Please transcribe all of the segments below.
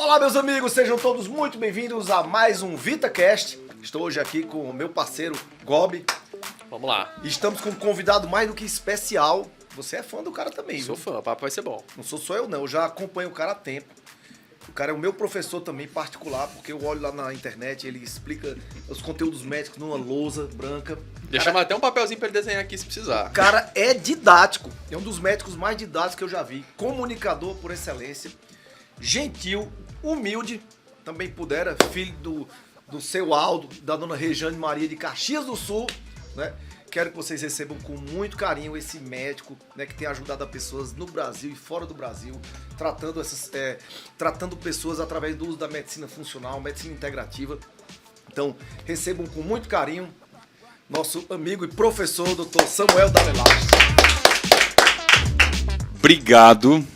Olá, meus amigos, sejam todos muito bem-vindos a mais um VitaCast. Estou hoje aqui com o meu parceiro Gobi. Vamos lá. Estamos com um convidado mais do que especial. Você é fã do cara também, Sou viu? fã, o papo vai ser bom. Não sou só eu, não. Eu já acompanho o cara há tempo. O cara é o meu professor também, particular, porque eu olho lá na internet, ele explica os conteúdos médicos numa lousa branca. Deixamos até um papelzinho pra ele desenhar aqui se precisar. O cara é didático. É um dos médicos mais didáticos que eu já vi. Comunicador por excelência. Gentil, humilde. Também pudera, filho do seu Aldo, da dona Rejane Maria de Caxias do Sul, né? Quero que vocês recebam com muito carinho esse médico, né, que tem ajudado as pessoas no Brasil e fora do Brasil, tratando pessoas através do uso da medicina funcional, medicina integrativa. Então, recebam com muito carinho nosso amigo e professor, Dr. Samuel Dalelage. Obrigado.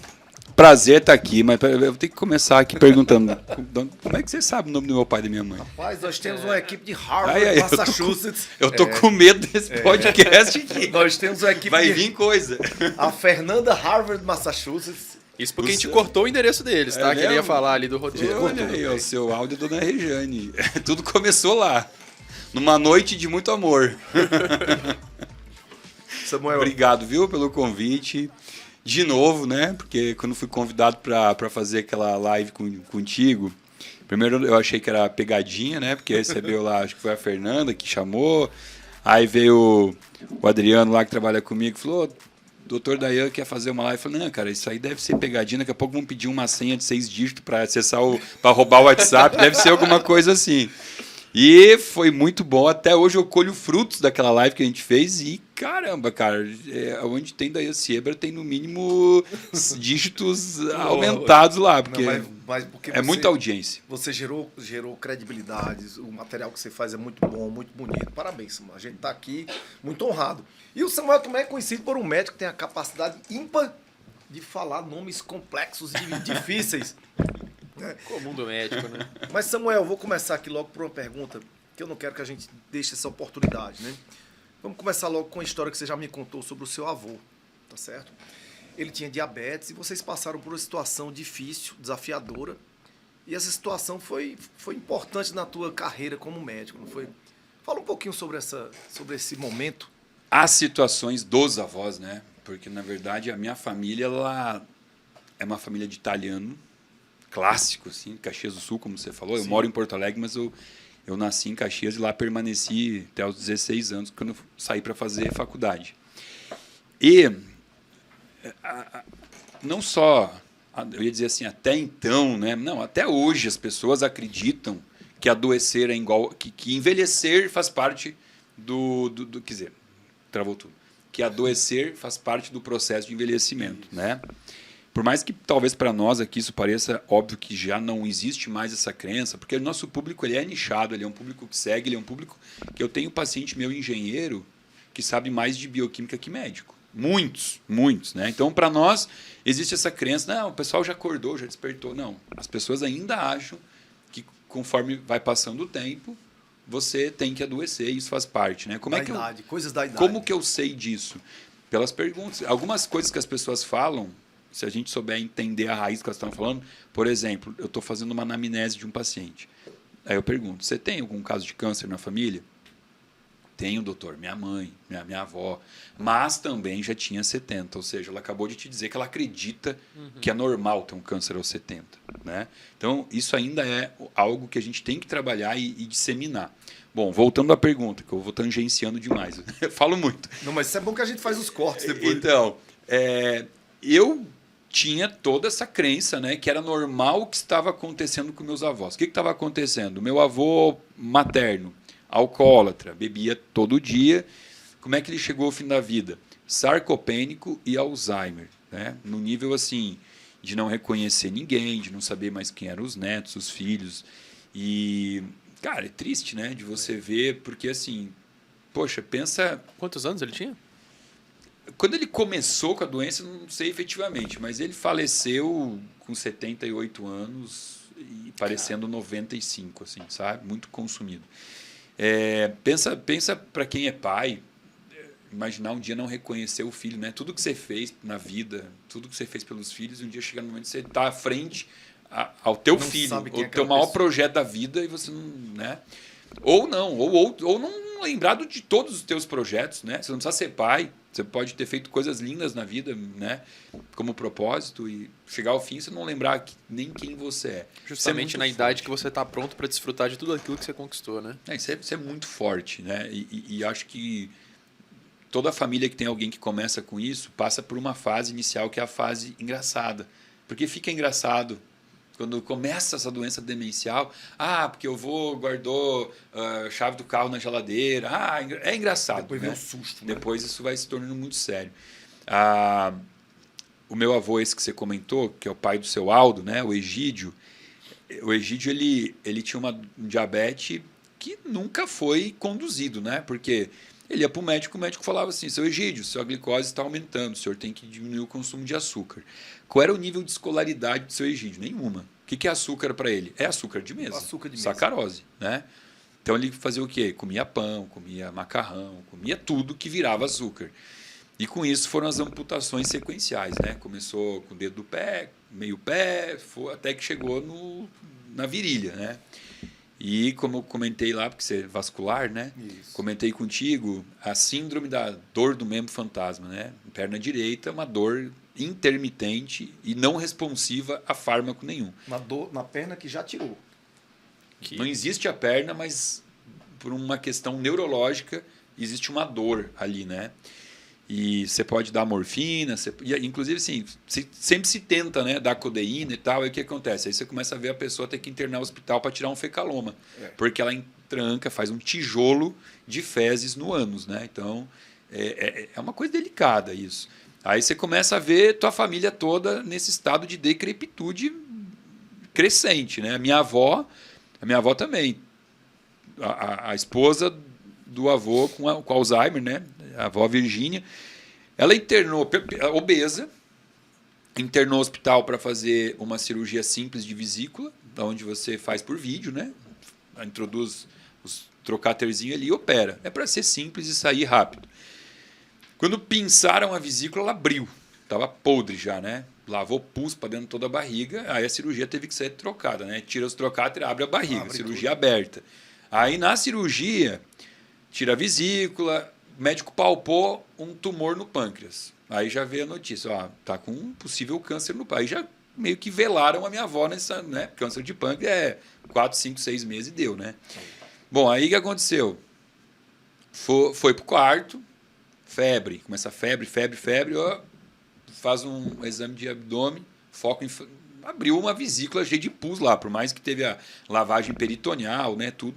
Prazer estar aqui, mas eu vou ter que começar aqui perguntando como é que você sabe o nome do meu pai e da minha mãe? Rapaz, nós temos uma equipe de Harvard, Massachusetts. Eu tô com medo desse podcast aqui. Nós temos uma equipe Vai vir coisa. A Fernanda Harvard, Massachusetts. Isso porque a gente cortou o endereço deles, tá? Que ele ia falar ali do roteiro. Olha aí, o seu áudio é Dona Rejane. Tudo começou lá. Numa noite de muito amor. Samuel. Obrigado, viu, pelo convite. De novo, né? Porque quando fui convidado para fazer aquela live contigo, primeiro eu achei que era pegadinha, né? Porque recebeu lá, acho que foi a Fernanda que chamou. Aí veio o Adriano lá que trabalha comigo e falou: doutor Dayan quer fazer uma live. Eu falei: não, cara, isso aí deve ser pegadinha. Daqui a pouco vão pedir uma senha de 6 dígitos para acessar para roubar o WhatsApp. Deve ser alguma coisa assim. E foi muito bom. Até hoje eu colho frutos daquela live que a gente fez e, caramba, cara, onde tem Dayan Seabra tem no mínimo dígitos aumentados lá, porque, não, mas porque é muita audiência. Você gerou credibilidade, o material que você faz é muito bom, muito bonito. Parabéns, Samuel. A gente está aqui muito honrado. E o Samuel também é conhecido por um médico que tem a capacidade ímpar de falar nomes complexos e difíceis. Comum do médico, né? Mas, Samuel, vou começar aqui logo por uma pergunta, que eu não quero que a gente deixe essa oportunidade, né? Vamos começar logo com a história que você já me contou sobre o seu avô, tá certo? Ele tinha diabetes e vocês passaram por uma situação difícil, desafiadora, e essa situação foi importante na tua carreira como médico, não foi? Fala um pouquinho sobre esse momento. As situações dos avós, né? Porque, na verdade, a minha família ela é uma família de italiano, clássico, assim, Caxias do Sul, como você falou. Sim. Eu moro em Porto Alegre, mas eu nasci em Caxias e lá permaneci até os 16 anos, quando eu saí para fazer faculdade. E não só, eu ia dizer assim, até então, né? Não, até hoje as pessoas acreditam que adoecer é igual, que envelhecer faz parte quer dizer, travou tudo, que adoecer faz parte do processo de envelhecimento, né? Por mais que talvez para nós aqui isso pareça óbvio que já não existe mais essa crença, porque o nosso público ele é nichado, ele é um público que segue, ele é um público que eu tenho paciente meu engenheiro que sabe mais de bioquímica que médico. Muitos, né? Então, para nós, existe essa crença, não, o pessoal já acordou, já despertou. Não, as pessoas ainda acham que conforme vai passando o tempo, você tem que adoecer e isso faz parte, né? Coisas da idade. Como que eu sei disso? Pelas perguntas. Algumas coisas que as pessoas falam, se a gente souber entender a raiz que elas estão falando, por exemplo, eu estou fazendo uma anamnese de um paciente. Aí eu pergunto, você tem algum caso de câncer na família? Tenho, doutor, minha mãe, minha avó, mas também já tinha 70, ou seja, ela acabou de te dizer que ela acredita que é normal ter um câncer aos 70. Né? Então, isso ainda é algo que a gente tem que trabalhar e disseminar. Bom, voltando à pergunta, que eu vou tangenciando demais, eu falo muito. Não, mas isso é bom que a gente faz os cortes depois. Então, eu tinha toda essa crença, né, que era normal o que estava acontecendo com meus avós. O que estava acontecendo? Meu avô materno, alcoólatra, bebia todo dia. Como é que ele chegou ao fim da vida? Sarcopênico e Alzheimer, né? No nível assim de não reconhecer ninguém, de não saber mais quem eram os netos, os filhos. E, cara, é triste, né, de você ver, porque assim, poxa, pensa... Quantos anos ele tinha? Quando ele começou com a doença, não sei efetivamente, mas ele faleceu com 78 anos e parecendo 95, assim, sabe? Muito consumido. Pensa para quem é pai, imaginar um dia não reconhecer o filho, né? Tudo que você fez na vida, tudo que você fez pelos filhos, um dia chegar no momento de você estar à frente ao teu Não filho, sabe quem é o teu aquela maior pessoa. projeto da vida, e você não, né? Ou não lembrado de todos os teus projetos, né? Você não precisa ser pai, você pode ter feito coisas lindas na vida, né? Como propósito, e chegar ao fim você não lembrar nem quem você é. Justamente Isso na é muito idade forte. que você está pronto para desfrutar de tudo aquilo que você conquistou, né? Isso é muito forte, né? E acho que toda família que tem alguém que começa com isso passa por uma fase inicial que é a fase engraçada. Porque fica engraçado quando começa essa doença demencial. Porque o avô guardou a chave do carro na geladeira. É engraçado. Depois né? vem o susto. Né? Depois isso vai se tornando muito sério. O meu avô, esse que você comentou, que é o pai do seu Aldo, né? O Egídio, ele tinha um diabetes que nunca foi conduzido, né? Porque ele ia para o médico falava assim: seu Egídio, sua glicose está aumentando, o senhor tem que diminuir o consumo de açúcar. Qual era o nível de escolaridade do seu Egídio? Nenhuma. O que é açúcar para ele? É açúcar de mesa. Açúcar de mesa. Sacarose, né? Então ele fazia o quê? Comia pão, comia macarrão, comia tudo que virava açúcar. E com isso foram as amputações sequenciais, né? Começou com o dedo do pé, meio pé, até que chegou na virilha, né? E como eu comentei lá, porque você é vascular, né? Isso. Comentei contigo a síndrome da dor do membro fantasma, né? Perna direita, uma dor intermitente e não responsiva a fármaco nenhum. Na perna que já tirou. Não existe a perna, mas por uma questão neurológica existe uma dor ali, né? E você pode dar morfina, inclusive assim, sempre se tenta, né, dar codeína e tal, e o que acontece? Aí você começa a ver a pessoa ter que internar no hospital para tirar um fecaloma, porque ela entranca, faz um tijolo de fezes no ânus, né? Então, é uma coisa delicada isso. Aí você começa a ver tua família toda nesse estado de decrepitude crescente, né? A minha avó também, a esposa do avô com Alzheimer, né? A avó Virgínia, ela internou, obesa, internou no hospital para fazer uma cirurgia simples de vesícula, onde você faz por vídeo, né? Introduz os trocaterzinhos ali e opera. É para ser simples e sair rápido. Quando pinçaram a vesícula, ela abriu. Estava podre já, né? Lavou pus para dentro de toda a barriga, aí a cirurgia teve que ser trocada, né? Tira os trocáteres, abre a barriga, cirurgia tudo. Aberta. Aí na cirurgia, tira a vesícula, o médico palpou um tumor no pâncreas. Aí já veio a notícia, tá com um possível câncer no pâncreas. Aí já meio que velaram a minha avó nessa, né? Câncer de pâncreas é 4, 5, 6 meses e deu, né? Bom, aí o que aconteceu? Foi pro quarto, febre, começa febre, faz um exame de abdômen, abriu uma vesícula cheia de pus lá, por mais que teve a lavagem peritoneal, né, tudo,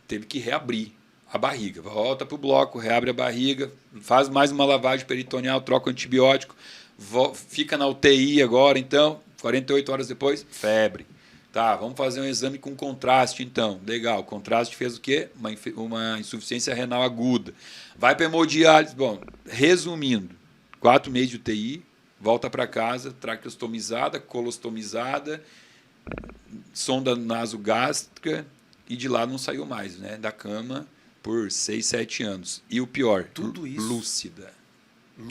teve que reabrir a barriga, volta pro bloco, reabre a barriga, faz mais uma lavagem peritoneal, troca o antibiótico, fica na UTI agora, então, 48 horas depois, febre. Tá, vamos fazer um exame com contraste, então. Legal, contraste fez o quê? Uma insuficiência renal aguda. Vai para hemodiálise. Bom, resumindo, 4 meses de UTI, volta para casa, traqueostomizada, colostomizada, sonda nasogástrica, e de lá não saiu mais, né? Da cama por 6, 7 anos. E o pior, tudo isso. Lúcida.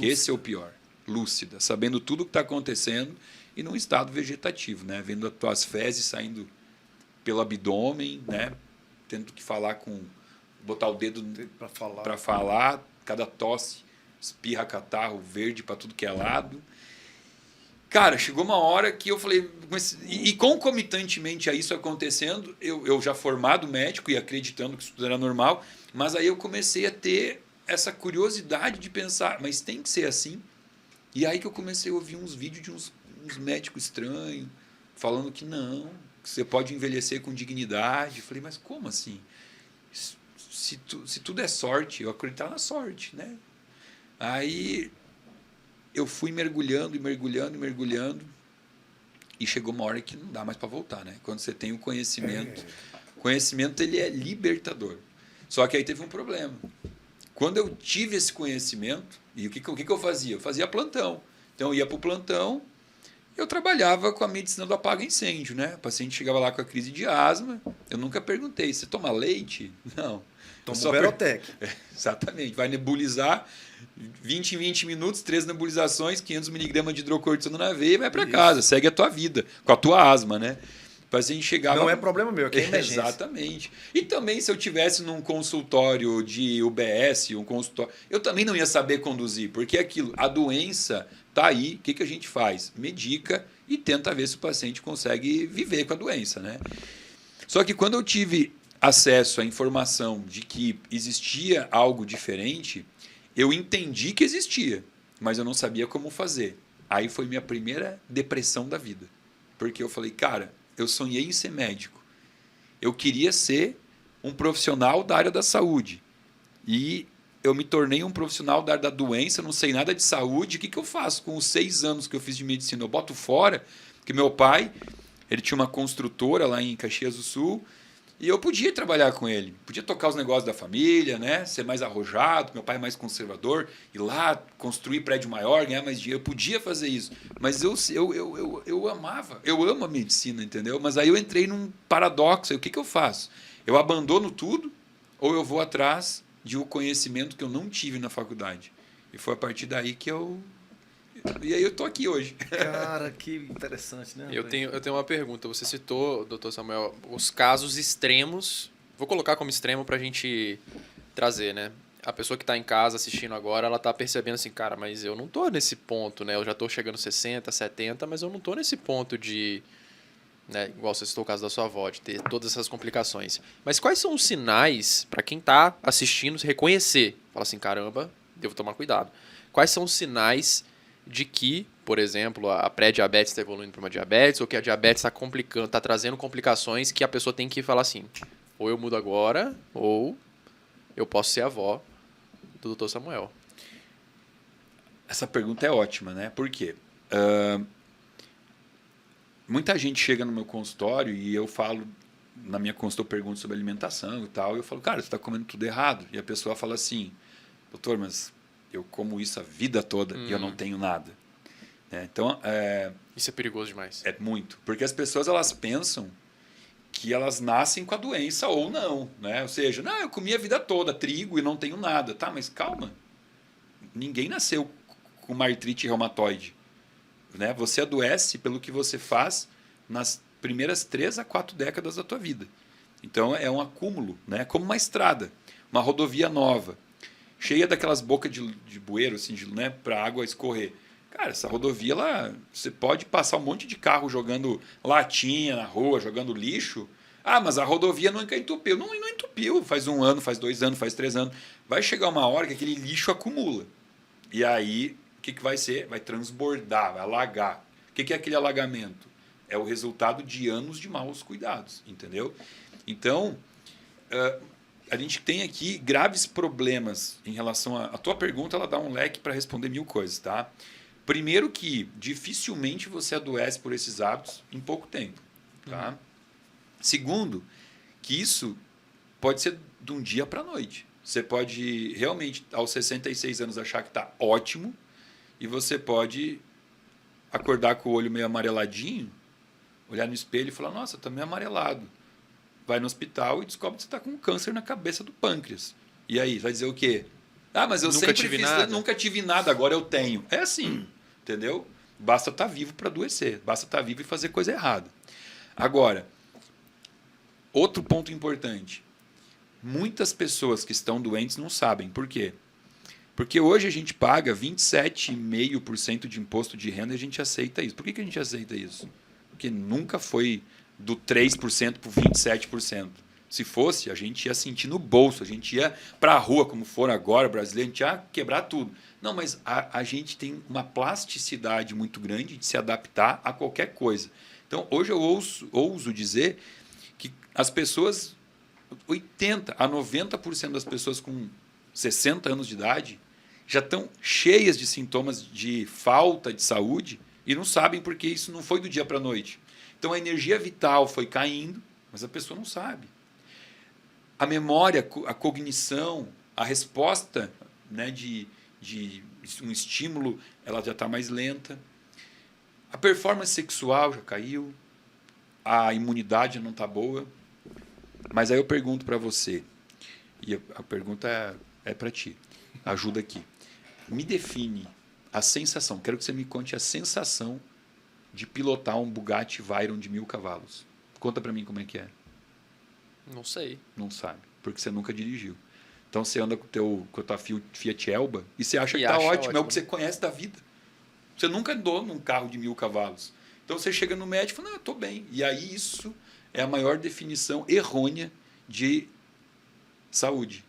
Esse é o pior. Lúcida, sabendo tudo o que está acontecendo e num estado vegetativo, né? Vendo as tuas fezes saindo pelo abdômen, né? Tendo que botar o dedo para falar, cada tosse, espirra catarro verde para tudo que é lado. Cara, chegou uma hora que eu falei, e concomitantemente a isso acontecendo, eu já formado médico e acreditando que isso tudo era normal, mas aí eu comecei a ter essa curiosidade de pensar, mas tem que ser assim? E aí que eu comecei a ouvir uns vídeos de uns médicos estranhos, falando que não, que você pode envelhecer com dignidade. Eu falei, mas como assim? Se tudo é sorte, eu acreditava na sorte, né? Aí eu fui mergulhando, e chegou uma hora que não dá mais para voltar, né? Quando você tem o conhecimento, o conhecimento ele é libertador. Só que aí teve um problema. Quando eu tive esse conhecimento, e o que eu fazia? Eu fazia plantão. Então eu ia para o plantão, Eu trabalhava com a medicina do apaga-incêndio, né? O paciente chegava lá com a crise de asma, eu nunca perguntei, você toma leite? Não. Toma o Berotec. Exatamente, vai nebulizar 20 em 20 minutos, 3 nebulizações, 500 miligramas de hidrocortisona na veia e vai para casa, segue a tua vida, com a tua asma, né? O paciente chegava... Não é problema meu, aqui é emergência. Exatamente. E também se eu tivesse num consultório de UBS, um consultório, eu também não ia saber conduzir, porque aquilo, a doença tá aí, o que a gente faz? Medica e tenta ver se o paciente consegue viver com a doença, né? Só que quando eu tive acesso à informação de que existia algo diferente, eu entendi que existia, mas eu não sabia como fazer. Aí foi minha primeira depressão da vida. Porque eu falei, cara, eu sonhei em ser médico. Eu queria ser um profissional da área da saúde. E eu me tornei um profissional da área da doença, não sei nada de saúde. O que eu faço com os 6 anos que eu fiz de medicina? Eu boto fora, porque meu pai, ele tinha uma construtora lá em Caxias do Sul, e eu podia trabalhar com ele, podia tocar os negócios da família, né? Ser mais arrojado, meu pai mais conservador, ir lá construir prédio maior, ganhar mais dinheiro, eu podia fazer isso. Mas eu amava, eu amo a medicina, entendeu? Mas aí eu entrei num paradoxo, aí o que eu faço? Eu abandono tudo ou eu vou atrás de um conhecimento que eu não tive na faculdade? E foi a partir daí que eu... E aí eu tô aqui hoje. Cara, que interessante, né? Eu tenho uma pergunta. Você citou, doutor Samuel, os casos extremos. Vou colocar como extremo para a gente trazer, né? A pessoa que está em casa assistindo agora, ela está percebendo assim, cara, mas eu não tô nesse ponto, né? Eu já tô chegando 60, 70, mas eu não tô nesse ponto de... Né? Igual você citou o caso da sua avó, de ter todas essas complicações. Mas quais são os sinais para quem está assistindo se reconhecer? Fala assim, caramba, devo tomar cuidado. Quais são os sinais de que, por exemplo, a pré-diabetes está evoluindo para uma diabetes, ou que a diabetes está complicando, está trazendo complicações que a pessoa tem que falar assim, ou eu mudo agora, ou eu posso ser avó do Dr. Samuel. Essa pergunta é ótima, né? Por quê? Muita gente chega no meu consultório e eu falo, na minha consulta eu pergunto sobre alimentação e tal, e eu falo, cara, você está comendo tudo errado. E a pessoa fala assim, doutor, mas eu como isso a vida toda e eu não tenho nada. Então, isso é perigoso demais. É muito. Porque as pessoas elas pensam que elas nascem com a doença ou não. Né? Ou seja, não, eu comi a vida toda trigo e não tenho nada. Tá, mas calma. Ninguém nasceu com uma artrite reumatoide. Né? Você adoece pelo que você faz nas primeiras 3 a 4 décadas da tua vida. Então, é um acúmulo. Né? Como uma estrada, uma rodovia nova, cheia daquelas bocas de bueiro, assim, né, para a água escorrer. Cara, essa rodovia, você pode passar um monte de carro jogando latinha na rua, jogando lixo. Ah, mas a rodovia nunca entupiu. Não entupiu. Faz 1 ano, faz 2 anos, faz 3 anos. Vai chegar uma hora que aquele lixo acumula. E aí, o que vai ser? Vai transbordar, vai alagar. O que é aquele alagamento? É o resultado de anos de maus cuidados, entendeu? Então... a gente tem aqui graves problemas em relação a tua pergunta, ela dá um leque para responder 1000 coisas, tá? Primeiro que dificilmente você adoece por esses hábitos em pouco tempo, tá? Segundo, que isso pode ser de um dia para a noite. Você pode realmente aos 66 anos achar que está ótimo e você pode acordar com o olho meio amareladinho, olhar no espelho e falar, nossa, está meio amarelado. Vai no hospital e descobre que você está com um câncer na cabeça do pâncreas. E aí, vai dizer o quê? Ah, mas eu nunca tive nada. Nunca tive nada, agora eu tenho. É assim, entendeu? Basta estar vivo para adoecer. Basta estar vivo e fazer coisa errada. Agora, outro ponto importante. Muitas pessoas que estão doentes não sabem. Por quê? Porque hoje a gente paga 27,5% de imposto de renda e a gente aceita isso. Por que a gente aceita isso? Porque nunca foi... do 3% para o 27%. Se fosse, a gente ia sentir no bolso, a gente ia para a rua, como for agora, brasileiro, a gente ia quebrar tudo. Não, mas a gente tem uma plasticidade muito grande de se adaptar a qualquer coisa. Então, hoje eu ouso dizer que as pessoas, 80% a 90% das pessoas com 60 anos de idade já estão cheias de sintomas de falta de saúde e não sabem porque isso não foi do dia para a noite. Então, a energia vital foi caindo, mas a pessoa não sabe. A memória, a cognição, a resposta, né, de um estímulo, ela já está mais lenta. A performance sexual já caiu, a imunidade não está boa. Mas aí eu pergunto para você, e a pergunta é para ti, ajuda aqui. Me define a sensação, quero que você me conte a sensação de pilotar um Bugatti Veyron de 1000 cavalos. Conta para mim como é que é. Não sei. Não sabe, porque você nunca dirigiu. Então você anda com a tua Fiat Elba e você acha E que tá acha ótimo, é o ótimo, que você conhece da vida. Você nunca andou num carro de 1000 cavalos. Então você chega no médico e fala, não, eu estou bem. E aí isso é a maior definição errônea de saúde.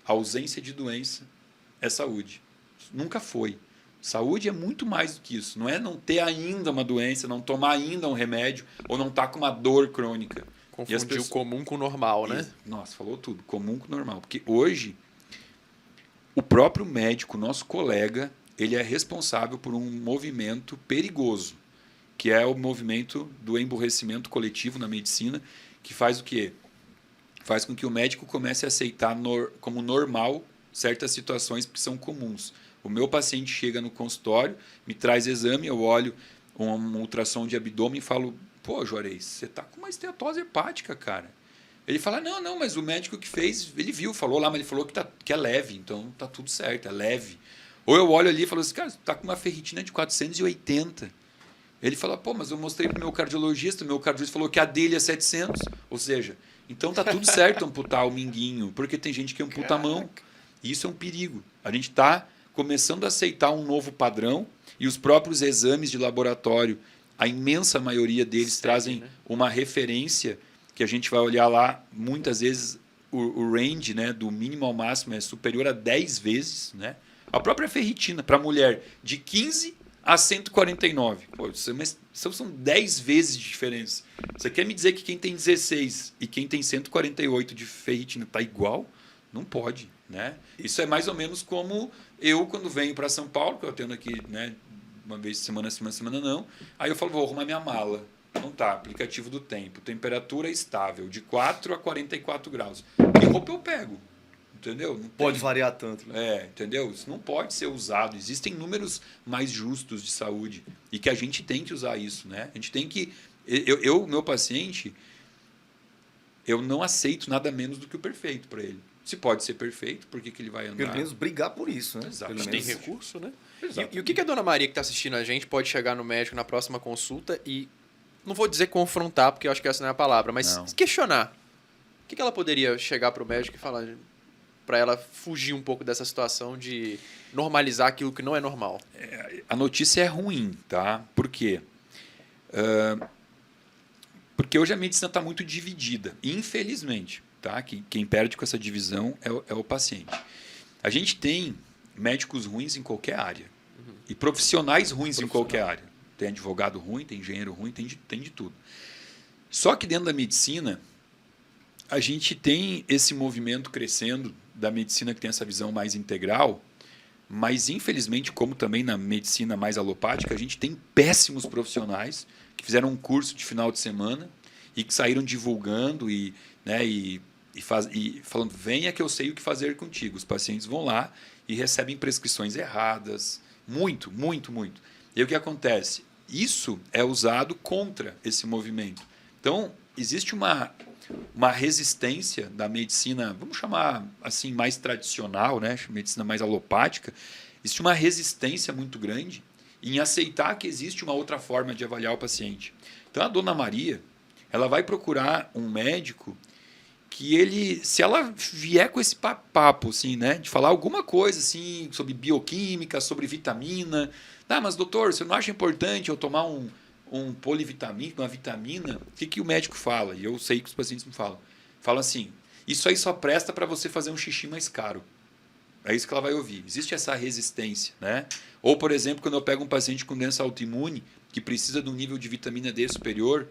A ausência de doença é saúde. Nunca foi. Saúde é muito mais do que isso. Não é não ter ainda uma doença, não tomar ainda um remédio ou não estar com uma dor crônica. Confundir o comum com o normal, né? Nossa, falou tudo. Comum com normal. Porque hoje, o próprio médico, nosso colega, ele é responsável por um movimento perigoso, que é o movimento do emburrecimento coletivo na medicina, que faz o quê? Faz com que o médico comece a aceitar como normal certas situações que são comuns. O meu paciente chega no consultório, me traz exame, eu olho um ultrassom de abdômen e falo, pô, Juarez, você está com uma esteatose hepática, cara. Ele fala, não, mas o médico que fez, ele viu, falou lá, mas ele falou que é leve, então tá tudo certo, é leve. Ou eu olho ali e falo assim, cara, você está com uma ferritina de 480. Ele fala, pô, mas eu mostrei para o meu cardiologista falou que a dele é 700. Ou seja, então tá tudo certo amputar o minguinho, porque tem gente que amputa a mão. E isso é um perigo. A gente está começando a aceitar um novo padrão e os próprios exames de laboratório, a imensa maioria deles trazem uma referência que a gente vai olhar lá, muitas vezes o range, né, do mínimo ao máximo é superior a 10 vezes. Né? A própria ferritina, para a mulher, de 15 a 149. Pô, são 10 vezes de diferença. Você quer me dizer que quem tem 16 e quem tem 148 de ferritina está igual? Não pode. Né? Isso é mais ou menos como eu, quando venho para São Paulo, que eu atendo aqui, né, uma vez semana não. Aí eu falo, vou arrumar minha mala. Não tá, aplicativo do tempo. Temperatura estável, de 4 a 44 graus. Que roupa eu pego? Entendeu? Não pode variar tanto. Né? Entendeu? Isso não pode ser usado. Existem números mais justos de saúde e que a gente tem que usar isso. Né? A gente tem que... meu paciente, eu não aceito nada menos do que o perfeito para ele. Se pode ser perfeito, por que ele vai andar? Pelo menos brigar por isso, né? Exatamente. Tem recurso, né? Exatamente. E o que a dona Maria que está assistindo a gente pode chegar no médico na próxima consulta e, não vou dizer confrontar, porque eu acho que essa não é a palavra, mas questionar. O que ela poderia chegar para o médico e falar para ela fugir um pouco dessa situação de normalizar aquilo que não é normal? A notícia é ruim, tá? Por quê? Porque hoje a medicina está muito dividida, infelizmente. Tá? Quem perde com essa divisão é o paciente. A gente tem médicos ruins em qualquer área. E profissionais ruins em qualquer área. Tem advogado ruim, tem engenheiro ruim, tem de tudo. Só que dentro da medicina, a gente tem esse movimento crescendo da medicina que tem essa visão mais integral, mas infelizmente, como também na medicina mais alopática, a gente tem péssimos profissionais que fizeram um curso de final de semana e que saíram divulgando e falando, venha que eu sei o que fazer contigo. Os pacientes vão lá e recebem prescrições erradas. Muito, muito, muito. E o que acontece? Isso é usado contra esse movimento. Então, existe uma resistência da medicina, vamos chamar assim, mais tradicional, né? Medicina mais alopática. Existe uma resistência muito grande em aceitar que existe uma outra forma de avaliar o paciente. Então, a dona Maria, ela vai procurar um médico que ele, se ela vier com esse papo, assim, né, de falar alguma coisa assim, sobre bioquímica, sobre vitamina, mas doutor, você não acha importante eu tomar um polivitamínico, uma vitamina? O que o médico fala? E eu sei que os pacientes me falam. Falam assim, isso aí só presta para você fazer um xixi mais caro. É isso que ela vai ouvir. Existe essa resistência, né? Ou, por exemplo, quando eu pego um paciente com doença autoimune, que precisa de um nível de vitamina D superior,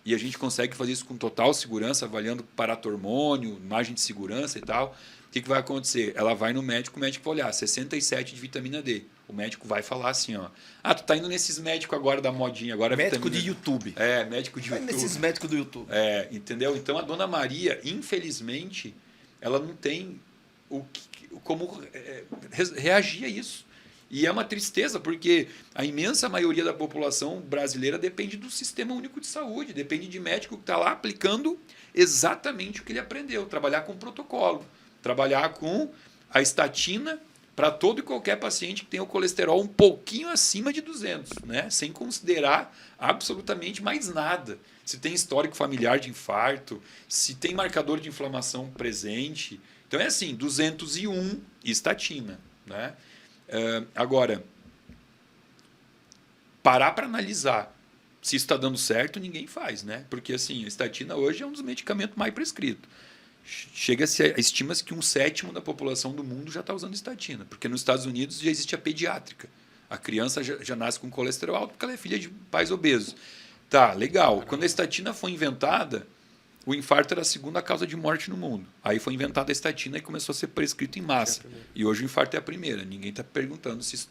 e a gente consegue fazer isso com total segurança, avaliando paratormônio, margem de segurança e tal. O que vai acontecer? Ela vai no médico, o médico vai olhar, 67 de vitamina D. O médico vai falar assim, ó. Tu tá indo nesses médicos agora da modinha. Agora médico vitamina... de YouTube. Médico de YouTube. Nesses médicos do YouTube. Entendeu? Então, a dona Maria, infelizmente, ela não tem como reagir a isso. E é uma tristeza, porque a imensa maioria da população brasileira depende do Sistema Único de Saúde, depende de médico que está lá aplicando exatamente o que ele aprendeu, trabalhar com protocolo, trabalhar com a estatina para todo e qualquer paciente que tenha o colesterol um pouquinho acima de 200, né? Sem considerar absolutamente mais nada. Se tem histórico familiar de infarto, se tem marcador de inflamação presente. Então é assim, 201 estatina, né? Agora, parar para analisar se isso está dando certo, ninguém faz, né? Porque assim, a estatina hoje é um dos medicamentos mais prescritos. Estima-se que 1/7 da população do mundo já está usando estatina, porque nos Estados Unidos já existe a pediátrica. A criança já nasce com colesterol alto porque ela é filha de pais obesos. Tá, legal. Quando a estatina foi inventada, o infarto era a segunda causa de morte no mundo. Aí foi inventada a estatina e começou a ser prescrito em massa. E hoje o infarto é a primeira. Ninguém está perguntando se isso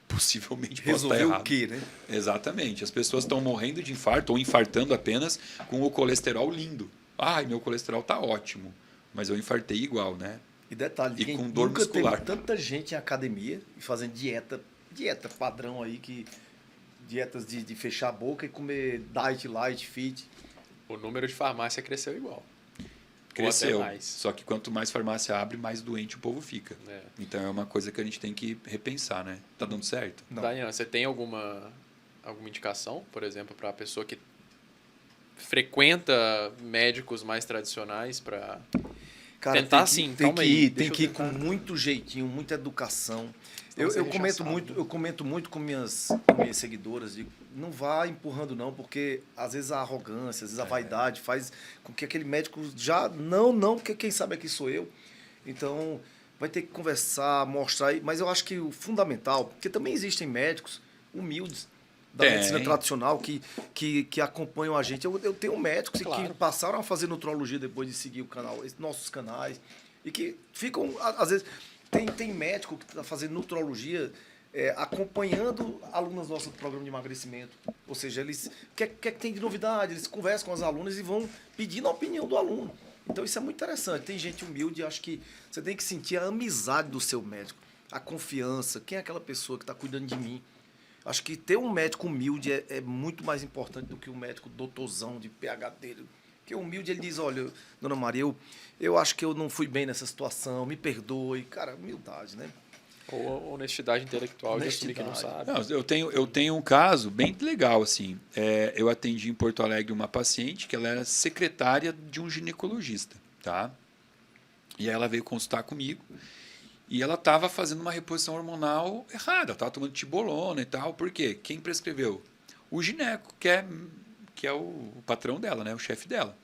possivelmente pode estar Resolveu errado. o quê, né? Exatamente. As pessoas estão morrendo de infarto ou infartando apenas com o colesterol lindo. Ai, meu colesterol está ótimo, mas eu infartei igual, né? E detalhe, E com dor nunca muscular. teve tanta gente em academia e fazendo dieta padrão aí, dietas de fechar a boca e comer diet, light, fit. O número de farmácia cresceu igual. Cresceu. Ou até mais. Só que quanto mais farmácia abre, mais doente o povo fica. É. Então é uma coisa que a gente tem que repensar, né? Tá dando certo? Não. Daiane, você tem alguma indicação, por exemplo, para a pessoa que frequenta médicos mais tradicionais para Cara, tentar tem sim, tem calma que aí, ir, tem deixa eu que ir com tentar. muito jeitinho, muita educação. Vamos ser Eu comento rechaçado, muito, né? eu comento muito com minhas seguidoras, digo, não vá empurrando não, porque às vezes a arrogância, às vezes a vaidade faz com que aquele médico já não, porque quem sabe aqui sou eu. Então, vai ter que conversar, mostrar, mas eu acho que o fundamental, porque também existem médicos humildes da Tem. medicina tradicional que acompanham a gente. Eu tenho médicos Claro. que passaram a fazer nutrologia depois de seguir o canal, nossos canais, e que ficam, às vezes, tem médico que está fazendo nutrologia acompanhando alunas nossas do programa de emagrecimento. Ou seja, eles que tem de novidade, eles conversam com as alunas e vão pedindo a opinião do aluno. Então isso é muito interessante. Tem gente humilde, acho que você tem que sentir a amizade do seu médico, a confiança, quem é aquela pessoa que está cuidando de mim. Acho que ter um médico humilde é muito mais importante do que um médico doutorzão de PhD. Porque o humilde, ele diz, olha, dona Maria, eu acho que eu não fui bem nessa situação, me perdoe. Cara, humildade, né? Ou honestidade intelectual de assumir que não Honestidade. sabe. Não, eu tenho um caso bem legal, assim. Eu atendi em Porto Alegre uma paciente que ela era secretária de um ginecologista, tá? E aí ela veio consultar comigo e ela estava fazendo uma reposição hormonal errada. Ela estava tomando tibolona e tal. Por quê? Quem prescreveu? O gineco, que é o patrão dela, né? O chefe dela.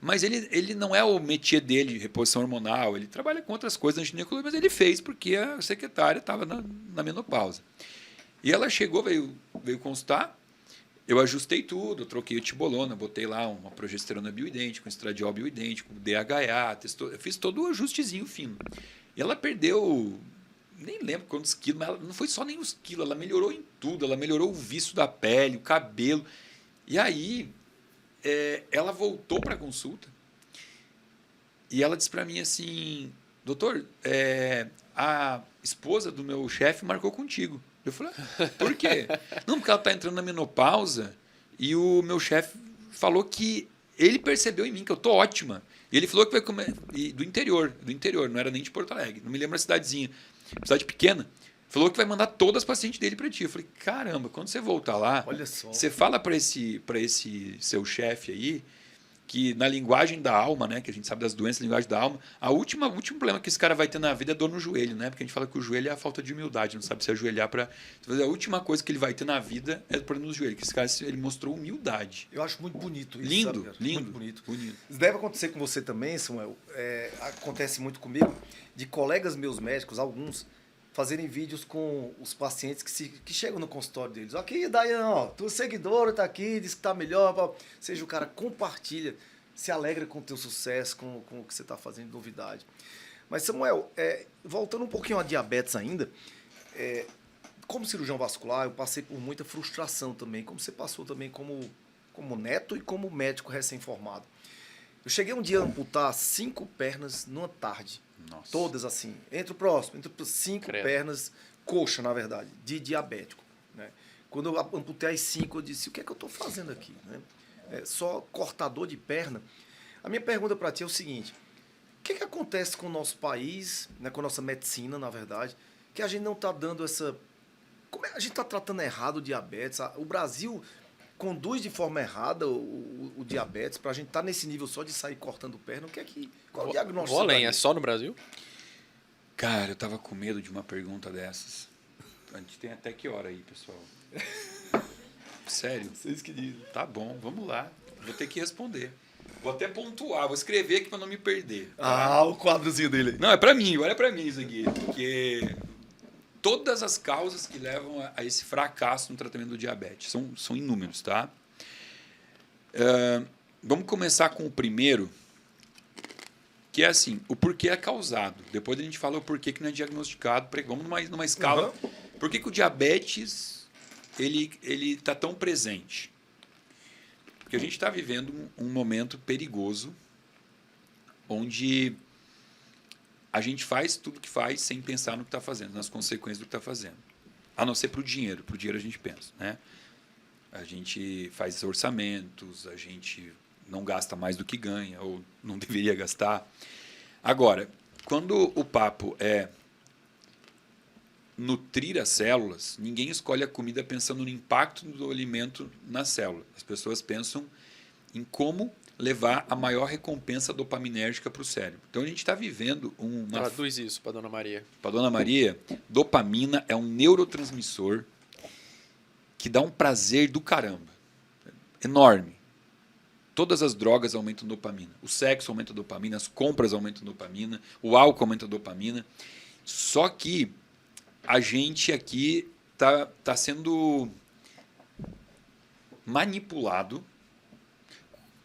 Mas ele não é o métier dele de reposição hormonal, ele trabalha com outras coisas na ginecologia, mas ele fez porque a secretária estava na menopausa. E ela chegou, veio consultar, eu ajustei tudo, eu troquei o tibolona, botei lá uma progesterona bioidêntica, um estradiol bioidêntico, DHA, eu fiz todo o ajustezinho fino. E ela perdeu, nem lembro quantos quilos, mas ela não foi só nem os quilos, ela melhorou em tudo, ela melhorou o vício da pele, o cabelo. E aí ela voltou para a consulta e ela disse para mim assim, doutor, a esposa do meu chefe marcou contigo. Eu falei, por quê? Não, porque ela está entrando na menopausa e o meu chefe falou que ele percebeu em mim que eu tô ótima. E ele falou que vai comer do interior, não era nem de Porto Alegre, não me lembro a cidadezinha, cidade pequena. Falou que vai mandar todas as pacientes dele para ti. Eu falei, caramba, quando você voltar lá, Olha só. você fala para esse seu chefe aí que na linguagem da alma, né, que a gente sabe das doenças, linguagem da alma, o último problema que esse cara vai ter na vida é dor no joelho, né? Porque a gente fala que o joelho é a falta de humildade, não sabe se ajoelhar para... A última coisa que ele vai ter na vida é o problema no joelho, que esse cara ele mostrou humildade. Eu acho muito bonito isso, Lindo, sabe, cara? lindo. Muito bonito. Bonito. Isso deve acontecer com você também, Samuel. Acontece muito comigo, de colegas meus médicos, alguns, fazerem vídeos com os pacientes que chegam no consultório deles. Aqui, Daiane, ó, tua seguidora tá aqui, diz que tá melhor. Ou seja, o cara compartilha, se alegra com o teu sucesso, com o que você está fazendo de novidade. Mas, Samuel, voltando um pouquinho a diabetes ainda, como cirurgião vascular, eu passei por muita frustração também, como você passou também como neto e como médico recém-formado. Eu cheguei um dia a amputar 5 pernas numa tarde. Nossa. Todas assim. Entre o próximo, 5 Credo. pernas, coxa, na verdade, de diabético. Né? Quando eu amputei as 5, eu disse, o que é que eu estou fazendo aqui? Né? É só cortador de perna. A minha pergunta para ti é o seguinte, o que é que acontece com o nosso país, né, com a nossa medicina, na verdade, que a gente não está dando essa... Como é que a gente está tratando errado o diabetes? O Brasil conduz de forma errada o diabetes para a gente estar nesse nível só de sair cortando perna. Qual é o diagnóstico? Vou além, é só no Brasil? Cara, eu tava com medo de uma pergunta dessas. A gente tem até que hora aí, pessoal? Sério? Vocês que dizem. Tá bom, vamos lá. Vou ter que responder. Vou até pontuar, vou escrever aqui para não me perder. Tá? O quadrozinho dele. Não, é para mim, olha para mim isso aqui. Porque todas as causas que levam a esse fracasso no tratamento do diabetes são inúmeros, tá? Vamos começar com o primeiro, que é assim, o porquê é causado. Depois a gente fala o porquê que não é diagnosticado. Vamos numa escala. Uhum. Por que o diabetes ele tá tão presente? Porque a gente está vivendo um momento perigoso, onde a gente faz tudo que faz sem pensar no que está fazendo, nas consequências do que está fazendo. A não ser para o dinheiro. Para o dinheiro a gente pensa, né? A gente faz orçamentos, a gente não gasta mais do que ganha, ou não deveria gastar. Agora, quando o papo é nutrir as células, ninguém escolhe a comida pensando no impacto do alimento na célula. As pessoas pensam em como levar a maior recompensa dopaminérgica para o cérebro. Então a gente está vivendo uma... Traduz isso para Dona Maria. Para Dona Maria, dopamina é um neurotransmissor que dá um prazer do caramba. Enorme. Todas as drogas aumentam dopamina. O sexo aumenta dopamina, as compras aumentam dopamina, o álcool aumenta dopamina. Só que a gente aqui tá sendo manipulado.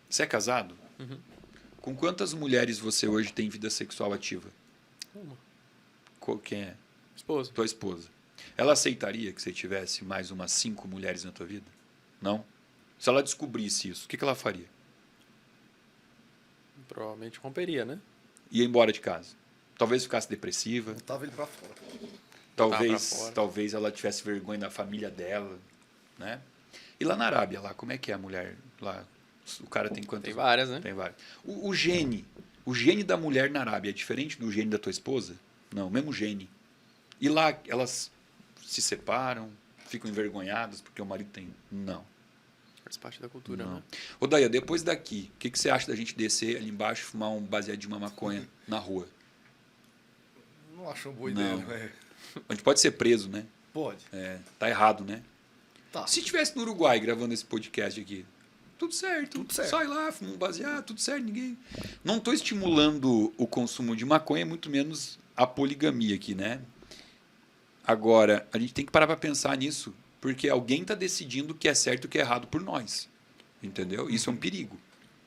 Você é casado? Uhum. Com quantas mulheres você hoje tem vida sexual ativa? Uma. Quem é? Esposa. Tua esposa. Ela aceitaria que você tivesse mais umas 5 mulheres na tua vida? Não? Se ela descobrisse isso, o que ela faria? Provavelmente romperia, né? Ia embora de casa. Talvez ficasse depressiva. Botava ele para fora. Talvez ela tivesse vergonha da família dela, né? E lá na Arábia, lá, como é que é a mulher lá? O cara tem quantas? Tem várias, né? Tem várias. O gene da mulher na Arábia é diferente do gene da tua esposa? Não, o mesmo gene. E lá elas se separam, ficam envergonhadas porque o marido tem? Não. Faz parte da cultura, Não. né? Ô, Daia, depois daqui, o que você acha da gente descer ali embaixo e fumar um baseadinho, uma maconha na rua? Não acho uma boa Não. ideia, velho. A gente pode ser preso, né? Pode. Tá errado, né? Tá. Se tivesse no Uruguai gravando esse podcast aqui, tudo certo. Tudo certo. Sai lá, fuma um baseado, tudo certo, ninguém. Não estou estimulando o consumo de maconha, muito menos a poligamia aqui, né? Agora, a gente tem que parar para pensar nisso, porque alguém está decidindo o que é certo e o que é errado por nós. Entendeu? Isso é um perigo,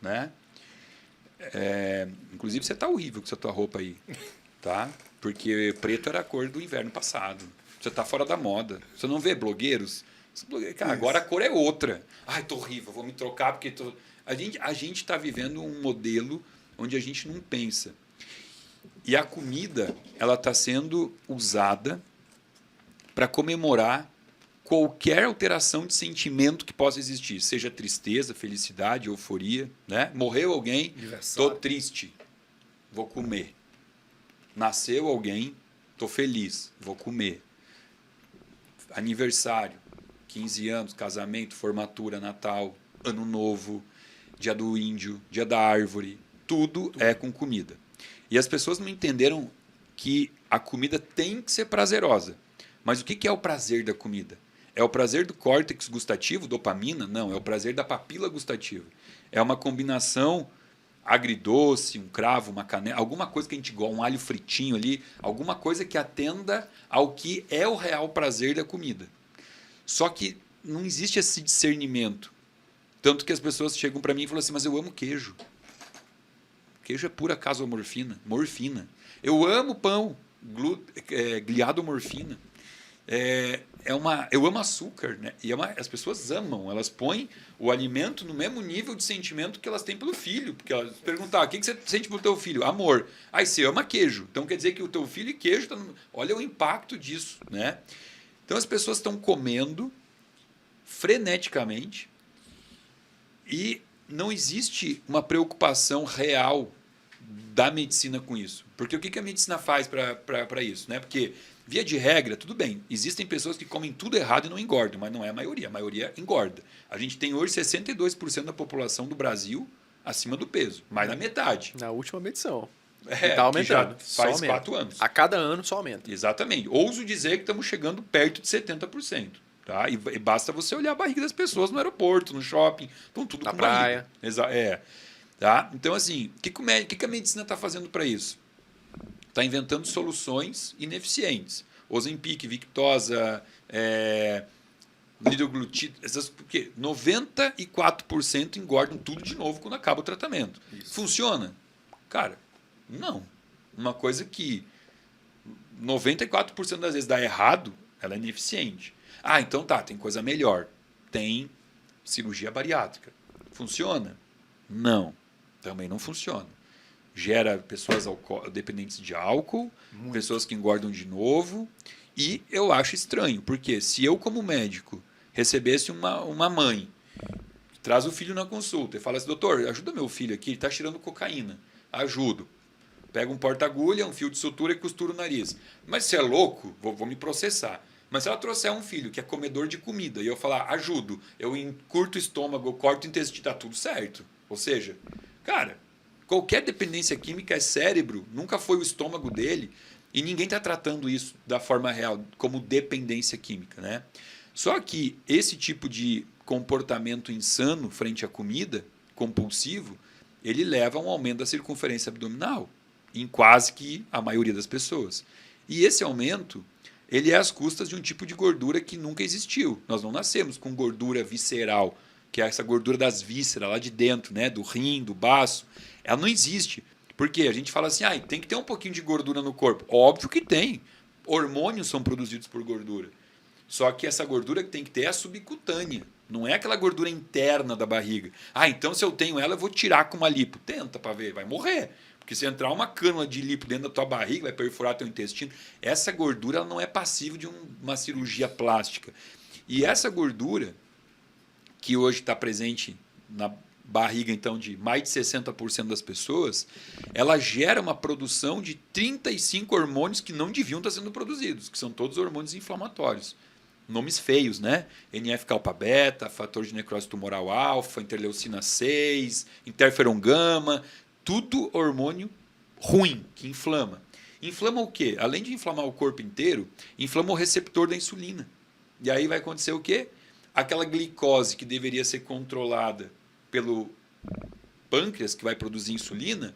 né? Inclusive, você tá horrível com essa tua roupa aí, tá? Porque preto era a cor do inverno passado. Você tá fora da moda. Você não vê blogueiros? Cara, agora a cor é outra. Ai, tô horrível, vou me trocar porque tô... A gente está vivendo um modelo onde a gente não pensa. E a comida, ela está sendo usada para comemorar qualquer alteração de sentimento que possa existir, seja tristeza, felicidade, euforia, né? Morreu alguém, tô triste, vou comer. Nasceu alguém, tô feliz, vou comer. Aniversário, 15 anos, casamento, formatura, Natal, Ano Novo, Dia do Índio, Dia da Árvore, tudo é com comida. E as pessoas não entenderam que a comida tem que ser prazerosa. Mas o que é o prazer da comida? É o prazer do córtex gustativo, dopamina? Não, é o prazer da papila gustativa. É uma combinação agridoce, um cravo, uma canela, alguma coisa que a gente gosta, um alho fritinho ali, alguma coisa que atenda ao que é o real prazer da comida. Só que não existe esse discernimento. Tanto que as pessoas chegam para mim e falam assim, mas eu amo queijo. Queijo é pura casomorfina, morfina. Eu amo pão, gliadomorfina. Eu amo açúcar, né? E as pessoas amam, elas põem o alimento no mesmo nível de sentimento que elas têm pelo filho. Porque elas perguntam, o que você sente pelo teu filho? Amor. Aí você ama queijo. Então quer dizer que o teu filho e queijo... Olha o impacto disso, né? Então as pessoas estão comendo freneticamente e não existe uma preocupação real da medicina com isso. Porque o que a medicina faz para isso? Né? Porque, via de regra, tudo bem, existem pessoas que comem tudo errado e não engordam, mas não é a maioria engorda. A gente tem hoje 62% da população do Brasil acima do peso, mais da metade. Na última medição. Está aumentando. Já faz 4 anos. A cada ano só aumenta. Exatamente. Ouso dizer que estamos chegando perto de 70%. Tá? E basta você olhar a barriga das pessoas no aeroporto, no shopping, estão tudo na com praia. barriga. Tá? Então, assim, o que a medicina está fazendo para isso? Está inventando soluções ineficientes. Ozempic, Victoza, lidoglutida, porque 94% engordam tudo de novo quando acaba o tratamento. Isso. Funciona? Cara, não. Uma coisa que 94% das vezes dá errado, ela é ineficiente. Então tá, tem coisa melhor. Tem cirurgia bariátrica. Funciona? Não. Também não funciona. Gera pessoas dependentes de álcool, pessoas que engordam de novo. E eu acho estranho, porque se eu, como médico, recebesse uma mãe que traz o filho na consulta e fala assim, doutor, ajuda meu filho aqui, ele está cheirando cocaína. Ajudo. Pega um porta-agulha, um fio de sutura e costura o nariz. Mas se é louco, vou me processar. Mas se ela trouxer um filho que é comedor de comida e eu falar, ajudo, eu encurto o estômago, eu corto o intestino, está tudo certo. Ou seja, cara, qualquer dependência química é cérebro, nunca foi o estômago dele e ninguém está tratando isso da forma real, como dependência química, né? Só que esse tipo de comportamento insano frente à comida, compulsivo, ele leva a um aumento da circunferência abdominal em quase que a maioria das pessoas. E esse aumento, ele é às custas de um tipo de gordura que nunca existiu. Nós não nascemos com gordura visceral, que é essa gordura das vísceras lá de dentro, né? Do rim, do baço. Ela não existe. Porque a gente fala assim, tem que ter um pouquinho de gordura no corpo. Óbvio que tem. Hormônios são produzidos por gordura. Só que essa gordura que tem que ter é a subcutânea. Não é aquela gordura interna da barriga. Então se eu tenho ela, eu vou tirar com uma lipo. Tenta para ver, vai morrer. Porque se entrar uma cânula de lipo dentro da tua barriga, vai perfurar teu intestino. Essa gordura ela não é passível de uma cirurgia plástica. E essa gordura, que hoje está presente na barriga então de mais de 60% das pessoas, ela gera uma produção de 35 hormônios que não deviam estar sendo produzidos, que são todos hormônios inflamatórios. Nomes feios, né? NF-kappa-beta, fator de necrose tumoral alfa, interleucina 6, interferon gama, tudo hormônio ruim, que inflama. Inflama o quê? Além de inflamar o corpo inteiro, inflama o receptor da insulina. E aí vai acontecer o quê? Aquela glicose que deveria ser controlada pelo pâncreas, que vai produzir insulina,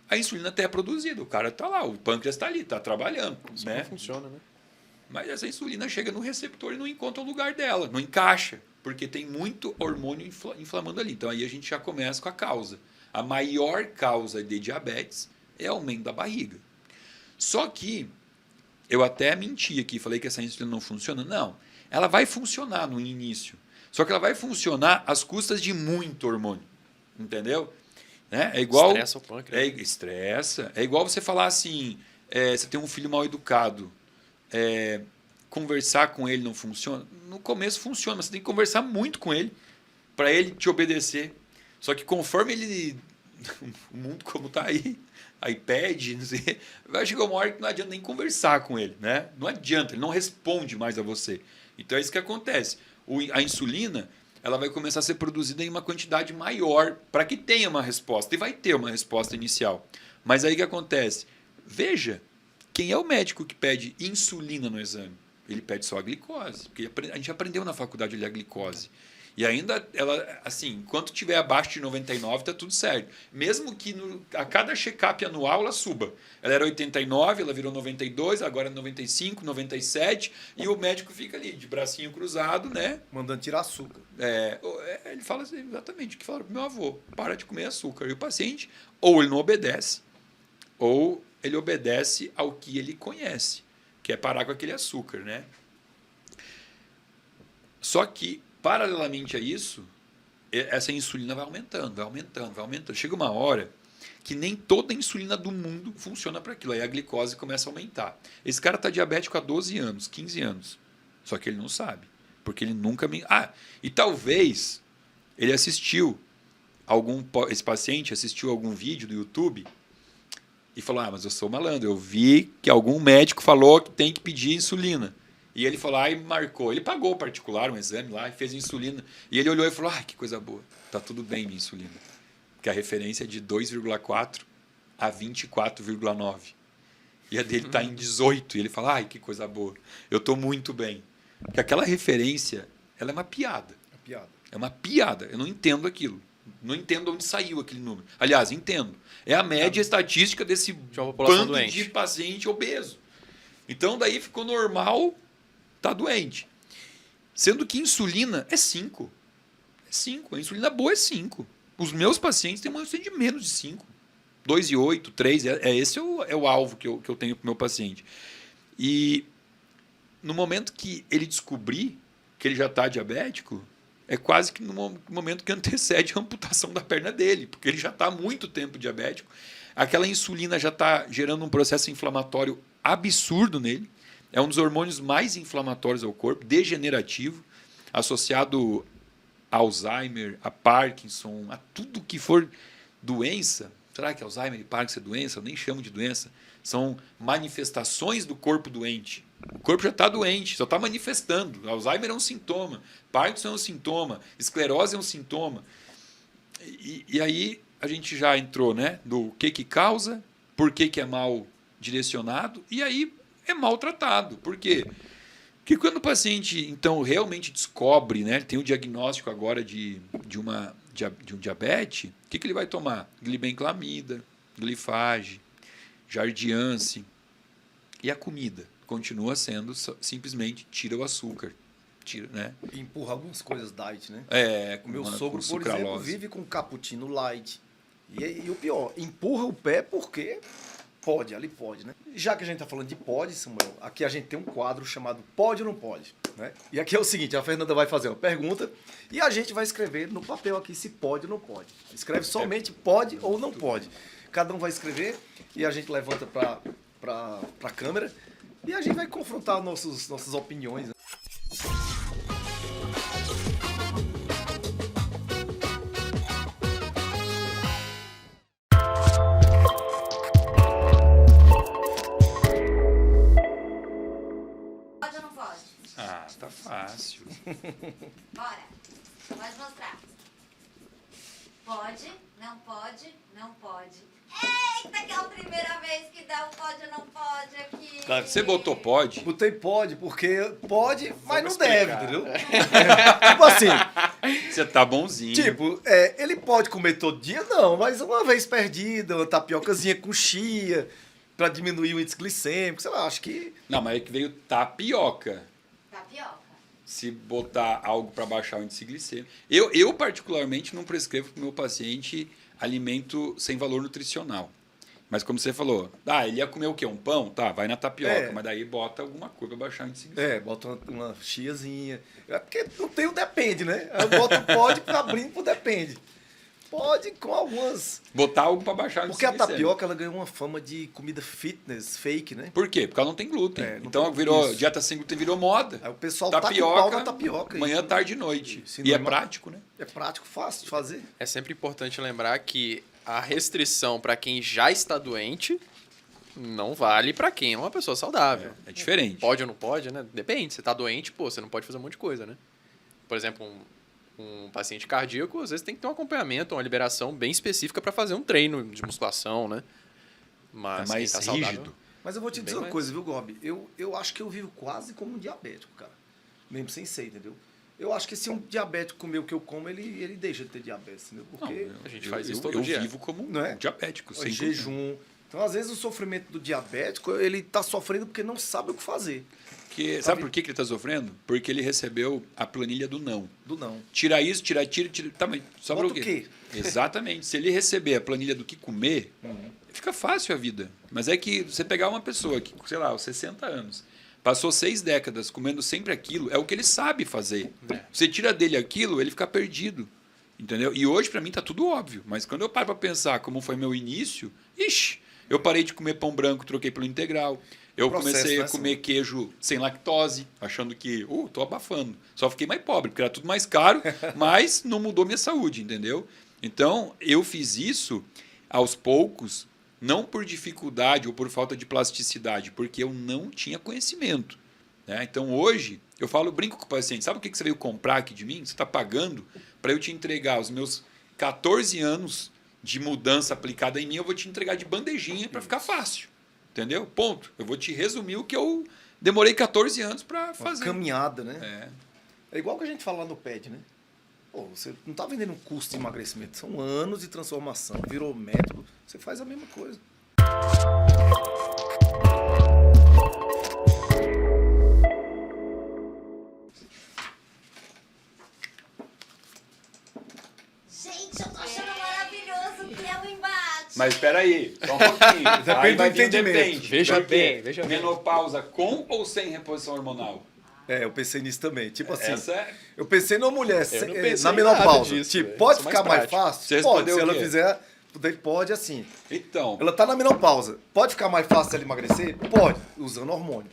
a insulina até é produzida. O cara está lá, o pâncreas está ali, está trabalhando. Isso né? não funciona, né? Mas essa insulina chega no receptor e não encontra o lugar dela, não encaixa, porque tem muito hormônio inflamando ali. Então aí a gente já começa com a causa. A maior causa de diabetes é aumento da barriga. Só que eu até menti aqui, falei que essa insulina não funciona. Não, ela vai funcionar no início. Só que ela vai funcionar às custas de muito hormônio. Entendeu? É igual. Estressa o pâncreas. Estressa. É igual você falar assim: você tem um filho mal educado. Conversar com ele não funciona? No começo funciona, mas você tem que conversar muito com ele para ele te obedecer. Só que conforme ele. O mundo como está aí, iPad, não sei, vai chegar uma hora que não adianta nem conversar com ele. Né? Não adianta, ele não responde mais a você. Então é isso que acontece. A insulina ela vai começar a ser produzida em uma quantidade maior para que tenha uma resposta. E vai ter uma resposta inicial. Mas aí o que acontece? Veja, quem é o médico que pede insulina no exame? Ele pede só a glicose. Porque a gente aprendeu na faculdade ali a glicose. E ainda, ela, assim, enquanto tiver abaixo de 99, está tudo certo. Mesmo que a cada check-up anual ela suba. Ela era 89, ela virou 92, agora é 95, 97, e o médico fica ali, de bracinho cruzado, né? Mandando tirar açúcar. Ele fala assim, exatamente o que falaram pro meu avô: para de comer açúcar. E o paciente, ou ele não obedece, ou ele obedece ao que ele conhece. que é parar com aquele açúcar, né? Só que, paralelamente a isso, essa insulina vai aumentando, vai aumentando, vai aumentando. Chega uma hora que nem toda a insulina do mundo funciona para aquilo. Aí a glicose começa a aumentar. Esse cara está diabético há 12 anos, 15 anos. Só que ele não sabe. Porque ele nunca... e talvez ele assistiu esse paciente assistiu algum vídeo do YouTube e falou, mas eu sou malandro, eu vi que algum médico falou que tem que pedir insulina. E ele falou, e marcou. Ele pagou particular um exame lá e fez insulina. E ele olhou e falou, que coisa boa, tá tudo bem minha insulina. Porque a referência é de 2,4 a 24,9. E a dele está em 18. E ele fala, que coisa boa, eu estou muito bem. Porque aquela referência, ela é uma piada. É uma piada. Eu não entendo aquilo. Não entendo onde saiu aquele número. Aliás, entendo. É a média estatística desse bando doente de paciente obeso. Então, daí ficou normal, tá doente. Sendo que insulina é 5. É 5. A insulina boa é 5. Os meus pacientes têm uma insulina de menos de 5. 2,8, 3. Esse é o alvo que eu tenho para o meu paciente. E no momento que ele descobrir que ele já está diabético, é quase que no momento que antecede a amputação da perna dele, porque ele já está há muito tempo diabético. Aquela insulina já está gerando um processo inflamatório absurdo nele. É um dos hormônios mais inflamatórios ao corpo, degenerativo, associado a Alzheimer, a Parkinson, a tudo que for doença. Será que Alzheimer e Parkinson é doença? Eu nem chamo de doença. São manifestações do corpo doente. O corpo já está doente, só está manifestando. Alzheimer é um sintoma, Parkinson é um sintoma, esclerose é um sintoma. E aí a gente já entrou, né, do que causa, por que é mal direcionado, e aí é mal tratado. Por quê? Porque quando o paciente então realmente descobre, né, tem o diagnóstico agora de um diabetes, o que ele vai tomar? Glibenclamida, Glifage, Jardiance. E a comida continua sendo simplesmente tira o açúcar. Né? Empurra algumas coisas diet, né? É, o meu sogro, por exemplo, vive com cappuccino light. E o pior, empurra o pé porque pode, ali pode, né? Já que a gente tá falando de pode, Samuel, aqui a gente tem um quadro chamado Pode ou Não Pode, né? E aqui é o seguinte, a Fernanda vai fazer uma pergunta e a gente vai escrever no papel aqui se pode ou não pode. Escreve somente pode ou não pode. Cada um vai escrever e a gente levanta para a câmera e a gente vai confrontar nossas opiniões. Né? Pode ou não pode? Tá fácil. Bora. Pode mostrar. Pode, não pode, não pode. Eita, que é a primeira vez que dá o pode ou não pode aqui. Claro, você botou pode? Botei pode, porque pode, mas não explicar. deve, entendeu? Tipo assim. Você tá bonzinho. Tipo, ele pode comer todo dia? Não, mas uma vez perdida, uma tapiocazinha com chia, pra diminuir o índice glicêmico, sei lá, acho que... Não, mas é que veio tapioca. Tapioca. Se botar algo para baixar o índice glicêmico. Eu, particularmente, não prescrevo para o meu paciente alimento sem valor nutricional. Mas como você falou, ele ia comer o quê? Um pão? Tá, vai na tapioca, mas daí bota alguma coisa para baixar o índice glicêmico. Bota uma chiazinha. É porque não tem o depende, né? Aí eu boto pode abrindo pro depende. Pode com algumas... Botar algo para baixar o índice Porque a glicêmico. tapioca, ela ganhou uma fama de comida fitness, fake, né? Por quê? Porque ela não tem glúten. Não Então tem virou isso. dieta sem glúten, virou moda. Aí o pessoal tapioca, tá com pau na tapioca. Manhã, tarde e noite. Sim, E é normal. prático, né? É prático, fácil de fazer. É sempre importante lembrar que a restrição para quem já está doente não vale para quem é uma pessoa saudável. É diferente. Pode ou não pode, né? Depende. Você tá doente, você não pode fazer um monte de coisa, né? Por exemplo, um paciente cardíaco, às vezes tem que ter um acompanhamento, uma liberação bem específica para fazer um treino de musculação, né? Mas É mais quem tá saudável, rígido. Mas eu vou te Bem dizer uma mais. coisa, viu, Gobi? Eu acho que eu vivo quase como um diabético, cara. Mesmo sem ser, entendeu? Eu acho que se um diabético comer o que eu como, ele deixa de ter diabetes, entendeu? Porque a gente faz isso todo dia. Eu vivo como Não é? um diabético. é sem jejum. Então, às vezes, o sofrimento do diabético, ele tá sofrendo porque não sabe o que fazer. Sabe por que ele está sofrendo? Porque ele recebeu a planilha do não. Do não. Tira isso, tira. Tá, mas sobra Bota o o quê? quê? Exatamente. Se ele receber a planilha do que comer, fica fácil a vida. Mas é que você pegar uma pessoa que, sei lá, aos 60 anos, Passou 6 décadas comendo sempre aquilo, é o que ele sabe fazer. É. Você tira dele aquilo, ele fica perdido. Entendeu? E hoje, para mim, tá tudo óbvio. Mas quando eu paro para pensar como foi meu início, eu parei de comer pão branco, troquei pelo integral. Eu comecei a comer queijo sem lactose, achando que, tô abafando. Só fiquei mais pobre, porque era tudo mais caro, mas não mudou minha saúde, entendeu? Então, eu fiz isso aos poucos, não por dificuldade ou por falta de plasticidade, porque eu não tinha conhecimento. Né? Então, hoje, brinco com o paciente, sabe o que você veio comprar aqui de mim? Você está pagando para eu te entregar os meus 14 anos de mudança aplicada em mim, eu vou te entregar de bandejinha para ficar fácil. Entendeu? Ponto. Eu vou te resumir o que eu demorei 14 anos para fazer. Uma caminhada, né? É igual que a gente fala lá no PED, né? Pô, você não está vendendo um curso de emagrecimento, são anos de transformação, virou método, você faz a mesma coisa. Gente, eu tô achando maravilhoso que é o embate. Mas espera aí, só um pouquinho. Aí vai vir entendimento. Veja Por quê? bem, veja bem. Menopausa com ou sem reposição hormonal? Eu pensei nisso também. Tipo assim, Essa eu pensei numa mulher Eu não pensei na em menopausa. nada disso, Tipo, velho. pode Sou ficar mais mais prático. fácil? Você Pode, respondeu se o ela quê? fizer, pode assim. Então, Ela tá na menopausa. Pode ficar mais fácil ela emagrecer? Pode, usando hormônio.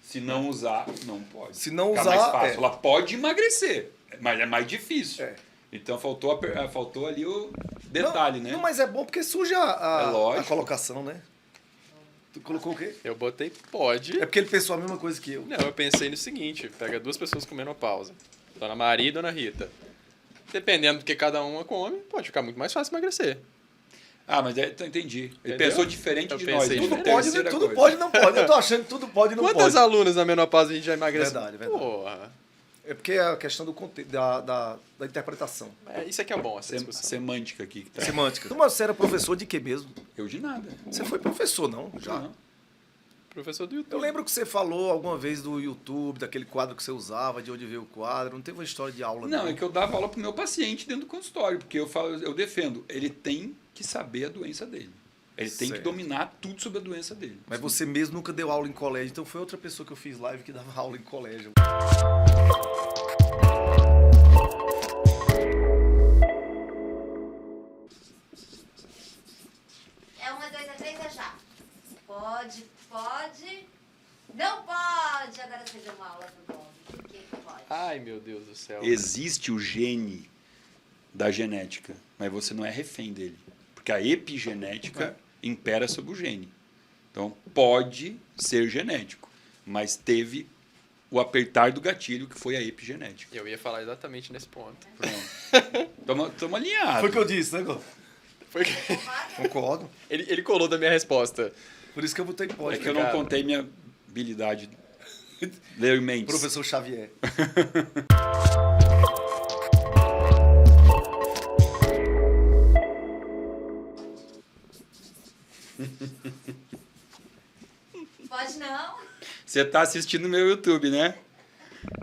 se não usar, não pode. Se não Fica usar, mais fácil. Ela pode emagrecer, mas é mais difícil. É. Então faltou ali o detalhe, né? Não, mas é bom porque surge É a lógico. colocação, né? Tu colocou o quê? Eu botei pode. É porque ele pensou a mesma coisa que eu. Não, eu pensei no seguinte, pega 2 pessoas com menopausa, Dona Maria e Dona Rita. Dependendo do que cada uma come, pode ficar muito mais fácil emagrecer. Ah, mas então entendi. Ele Entendeu? pensou diferente Eu de nós. pensei né? Tudo diferente. pode, Terceira tudo coisa. pode e não pode. Eu tô achando que tudo pode e não Quantas pode. alunas na menopausa a gente já emagrece? Verdade. Porra. É porque é a questão do da interpretação. Isso aqui é bom, essa discussão. Semântica aqui que tá. Semântica. Mas você era professor de quê mesmo? Eu de nada. Você foi professor, não? Já. Não. Professor do YouTube. Eu lembro que você falou alguma vez do YouTube, daquele quadro que você usava, de onde veio o quadro. Não teve uma história de aula, Não, é que eu dava aula pro meu paciente dentro do consultório, porque eu defendo, ele tem que saber a doença dele. Ele tem que Certo. dominar tudo sobre a doença dele. Mas você mesmo nunca deu aula em colégio, então foi outra pessoa que eu fiz live que dava aula em colégio. É 1, 2, 3, é já. Pode. Não pode. Agora você deu uma aula pro Bob. Por que pode? Ai, meu Deus do céu. Existe o gene da genética, mas você não é refém dele. Porque a epigenética impera sobre o gene. Então, pode ser genético, mas teve o apertar do gatilho, que foi a epigenética. Eu ia falar exatamente nesse ponto. Pronto. Estamos alinhados. Foi o que eu disse, né, Gô? Foi que... Concordo. ele colou da minha resposta. Por isso que eu botei pode. É que eu não Cara. contei minha habilidade. Ler mentes. Professor Xavier. Pode não? Você está assistindo meu YouTube, né?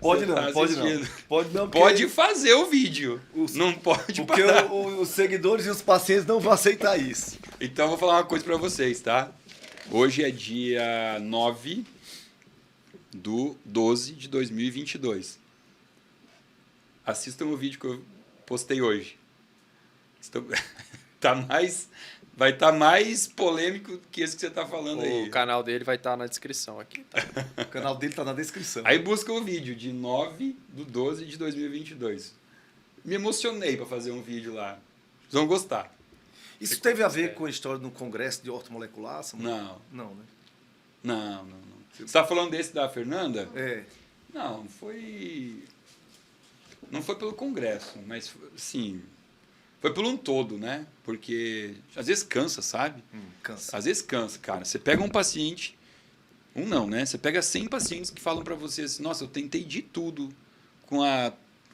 Pode Você não, tá pode não. assistindo. Pode não. Pode fazer o vídeo. Não pode Porque parar. os seguidores e os pacientes não vão aceitar isso. Então, eu vou falar uma coisa para vocês, tá? Hoje é dia 9/12 de 2022. Assistam o vídeo que eu postei hoje. Vai estar mais polêmico que esse que você está falando aí. O canal dele vai estar na descrição aqui. Tá? O canal dele tá na descrição. Aí busca o vídeo de 9/12 de 2022. Me emocionei para fazer um vídeo lá. Vocês vão gostar. Isso teve a ver com a história do congresso de ortomolecular? Samuel? Não, Não, né? não. Você está falando desse da Fernanda? É. Não foi pelo congresso, mas sim, foi pelo um todo, né? Porque às vezes cansa, sabe? Cansa. Às vezes cansa, cara. Você pega um paciente, não, né? Você pega 100 pacientes que falam para você assim, nossa, eu tentei de tudo com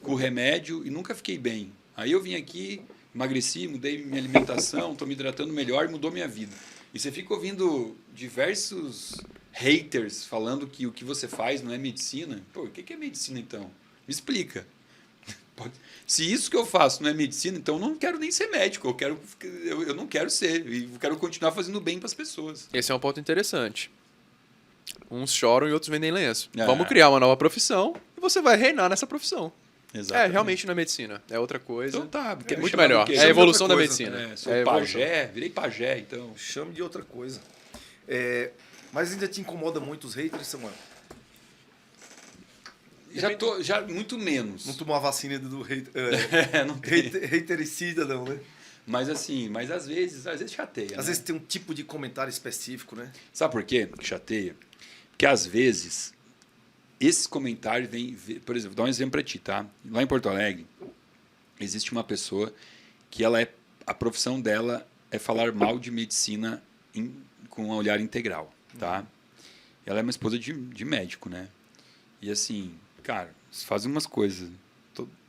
o remédio e nunca fiquei bem. Aí eu vim aqui, emagreci, mudei minha alimentação, estou me hidratando melhor e mudou minha vida. E você fica ouvindo diversos haters falando que o que você faz não é medicina. Pô, o que é medicina então? Me explica. Se isso que eu faço não é medicina, então eu não quero nem ser médico. Eu não quero ser. E eu quero continuar fazendo bem para as pessoas. Esse é um ponto interessante. Uns choram e outros vendem lenço. É. Vamos criar uma nova profissão e você vai reinar nessa profissão. Exatamente. Realmente não é medicina. É outra coisa. Então tá, porque Muito chamar do melhor. quê? É a Chama de evolução da outra coisa. medicina. Sou É a evolução. pajé, virei pajé, então. Chame de outra coisa. Mas ainda te incomoda muito os haters, Samuel? Já muito menos. Não tomou a vacina do hater, Não tem. hatericida, não, né? Mas assim, às vezes chateia. Às vezes tem um tipo de comentário específico, né? Sabe por quê que chateia? Porque às vezes esses comentários vêm, por exemplo, vou dar um exemplo para ti, tá? Lá em Porto Alegre existe uma pessoa que a profissão dela é falar mal de medicina com um olhar integral, tá? Ela é uma esposa de médico, né? E assim, cara, fazem umas coisas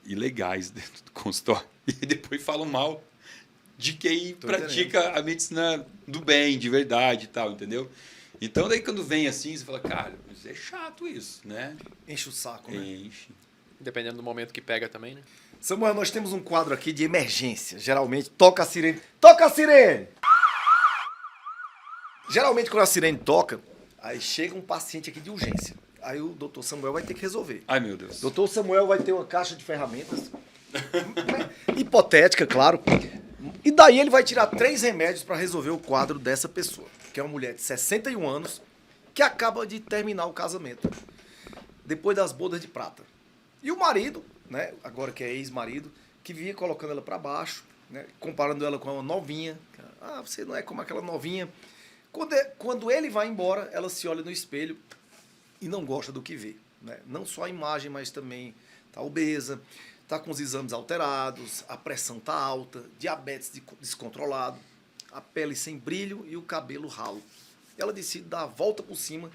ilegais dentro do consultório e depois falam mal de quem pratica a medicina do bem, de verdade e tal, entendeu? Então, daí quando vem assim, você fala, cara, mas é chato isso, né? Enche o saco, né? Enche. Dependendo do momento que pega também, né? Samuel, nós temos um quadro aqui de emergência. Geralmente, toca a sirene. Toca a sirene! Geralmente, quando a sirene toca, aí chega um paciente aqui de urgência. Aí o doutor Samuel vai ter que resolver. Ai, meu Deus. Doutor Samuel vai ter uma caixa de ferramentas. Hipotética, claro. E daí ele vai tirar 3 remédios para resolver o quadro dessa pessoa, que é uma mulher de 61 anos que acaba de terminar o casamento, depois das bodas de prata. E o marido, né, agora que é ex-marido, que via colocando ela para baixo, né, comparando ela com uma novinha. Ah, você não é como aquela novinha. Quando ele vai embora, ela se olha no espelho e não gosta do que vê, né? Não só a imagem, mas também está obesa, está com os exames alterados, a pressão está alta, diabetes descontrolado, a pele sem brilho e o cabelo ralo. Ela decide dar a volta por cima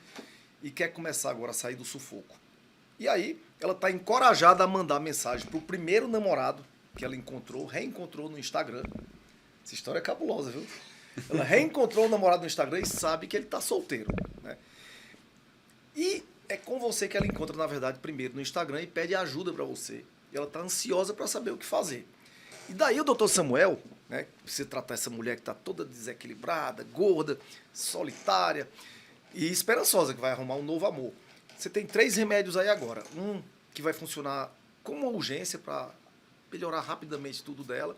e quer começar agora a sair do sufoco. E aí, ela está encorajada a mandar mensagem para o primeiro namorado que ela reencontrou no Instagram. Essa história é cabulosa, viu? Ela reencontrou o namorado no Instagram e sabe que ele está solteiro, né? E é com você que ela encontra, na verdade, primeiro no Instagram e pede ajuda para você. E ela está ansiosa para saber o que fazer. E daí o doutor Samuel, né, precisa tratar essa mulher que está toda desequilibrada, gorda, solitária e esperançosa, que vai arrumar um novo amor. Você tem 3 remédios aí agora. Um que vai funcionar como uma urgência para melhorar rapidamente tudo dela.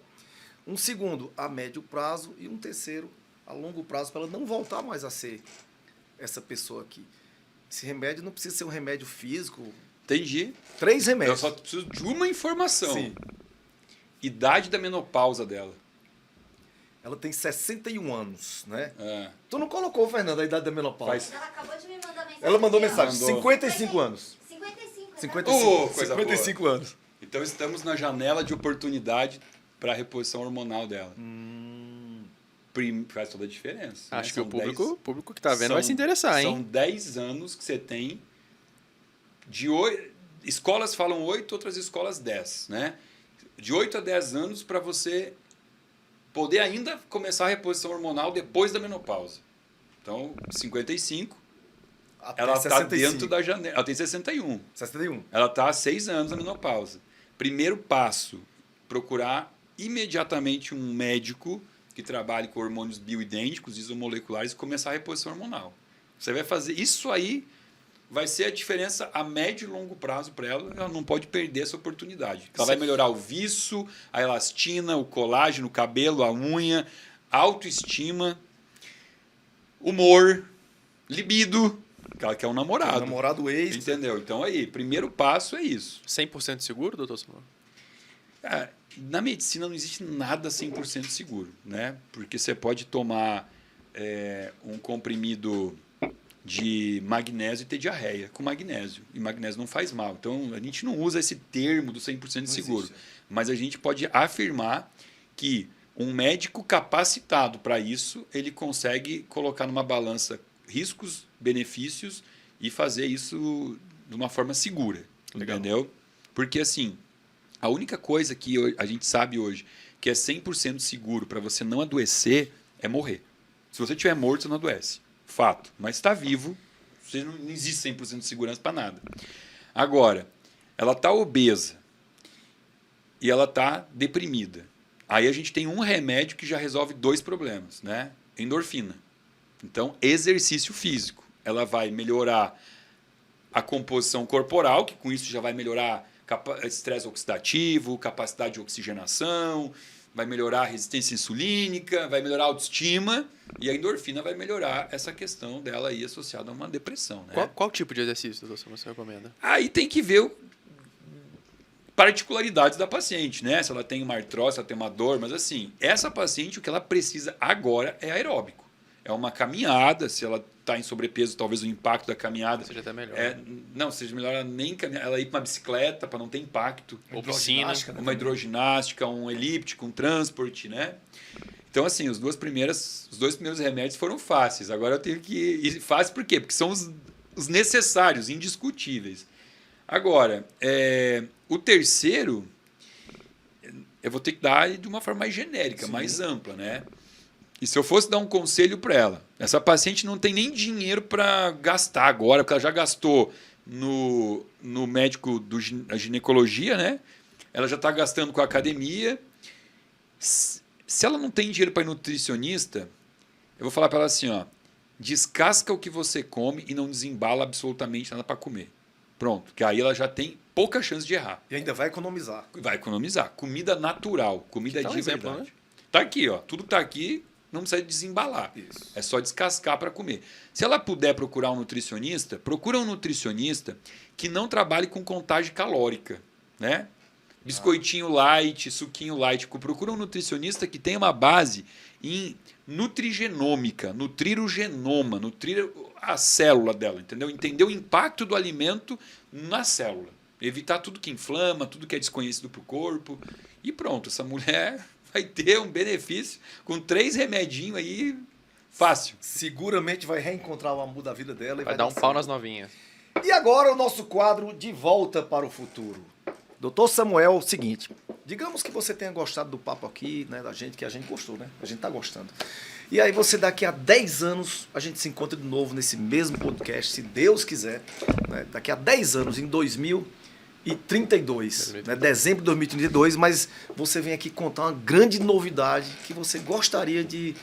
Um segundo, a médio prazo. E um terceiro, a longo prazo, para ela não voltar mais a ser essa pessoa aqui. Esse remédio não precisa ser um remédio físico. Entendi. 3 Eu remédios. só preciso de uma informação. Sim. Idade da menopausa dela. Ela tem 61 anos, né? É. Tu não colocou, Fernanda, a idade da menopausa? Faz- Ela acabou de me mandar mensagem. Ela mandou aqui, ó. mensagem. Mandou. 55 anos. 55. 55, coisa 55 anos. Então estamos na janela de oportunidade para a reposição hormonal dela. Faz toda a diferença. Acho né? que o São público que tá vendo vai se interessar, São hein? 10 anos que você tem de 8. Escolas falam 8, outras escolas 10, né? De 8 a 10 anos para você poder ainda começar a reposição hormonal depois da menopausa. Então, 55, Até ela está 65. dentro da janela. Ela tem 61. 61. Ela está há 6 anos na menopausa. Primeiro passo, procurar imediatamente um médico que trabalhe com hormônios bioidênticos, isomoleculares, e começar a reposição hormonal. Você vai fazer isso aí, vai ser a diferença a médio e longo prazo para ela. Ela não pode perder essa oportunidade. Ela vai melhorar o viço, a elastina, o colágeno, o cabelo, a unha, a autoestima, humor, libido, que ela quer um namorado. Namorado ex. Entendeu? Então aí, primeiro passo é isso. 100% seguro, doutor Samuel? Cara, na medicina não existe nada 100% seguro, né? Porque você pode tomar um comprimido de magnésio e ter diarreia com magnésio. E magnésio não faz mal. Então, a gente não usa esse termo do 100% seguro. existe. Mas a gente pode afirmar que um médico capacitado para isso, ele consegue colocar numa balança riscos, benefícios e fazer isso de uma forma segura. Legal. Entendeu? Porque, assim, a única coisa que a gente sabe hoje que é 100% seguro para você não adoecer é morrer. Se você estiver morto, você não adoece. Fato. Mas está vivo, você não existe 100% de segurança para nada. Agora, ela está obesa e ela está deprimida. Aí a gente tem um remédio que já resolve 2 problemas, né? Endorfina. Então, exercício físico. ela vai melhorar a composição corporal, que com isso já vai melhorar estresse oxidativo, capacidade de oxigenação, vai melhorar a resistência insulínica, vai melhorar a autoestima, e a endorfina vai melhorar essa questão dela aí associada a uma depressão. Né? Qual tipo de exercício, doutor, você recomenda? Aí tem que ver particularidades da paciente, né? Se ela tem uma artrose, se ela tem uma dor, mas assim, essa paciente, o que ela precisa agora é aeróbico. É uma caminhada, se ela está em sobrepeso, talvez o impacto da caminhada... Seja até melhor. Não, seja melhor ela nem caminhar, ela ir para uma bicicleta para não ter impacto. Ou piscina. Uma hidroginástica, um elíptico, um transporte, né? Então, assim, os dois primeiros remédios foram fáceis. Agora eu tenho que ir fácil por quê? Porque são os necessários, indiscutíveis. Agora, o terceiro, eu vou ter que dar de uma forma mais genérica, Sim. mais ampla, né? E se eu fosse dar um conselho para ela, essa paciente não tem nem dinheiro para gastar agora, porque ela já gastou no médico da ginecologia, né? Ela já está gastando com a academia. Se ela não tem dinheiro para ir nutricionista, eu vou falar para ela assim, ó, descasca o que você come e não desembala absolutamente nada para comer. Pronto, que aí ela já tem pouca chance de errar. E ainda vai economizar. Vai economizar. Comida natural, comida Tá um de exemplo, verdade. né? Tá aqui, ó. Tudo que tá aqui não precisa desembalar. Isso. É só descascar para comer. Se ela puder procurar um nutricionista, procura um nutricionista que não trabalhe com contagem calórica, né? Biscoitinho light, suquinho light. Procura um nutricionista que tenha uma base em nutrigenômica, nutrir o genoma, nutrir a célula dela, entendeu? Entender o impacto do alimento na célula. Evitar tudo que inflama, tudo que é desconhecido para o corpo. E pronto, essa mulher vai ter um benefício com 3 remedinhos aí fácil. Seguramente vai reencontrar o amor da vida dela e Vai dar um certo. pau nas novinhas. E agora o nosso quadro De Volta para o Futuro. Doutor Samuel, seguinte, digamos que você tenha gostado do papo aqui, né, da gente, que a gente gostou, né? A gente tá gostando. E aí você daqui a 10 anos, a gente se encontra de novo nesse mesmo podcast, se Deus quiser, né? Daqui a 10 anos, em 2032, né? Dezembro de 2032, mas você vem aqui contar uma grande novidade que você gostaria de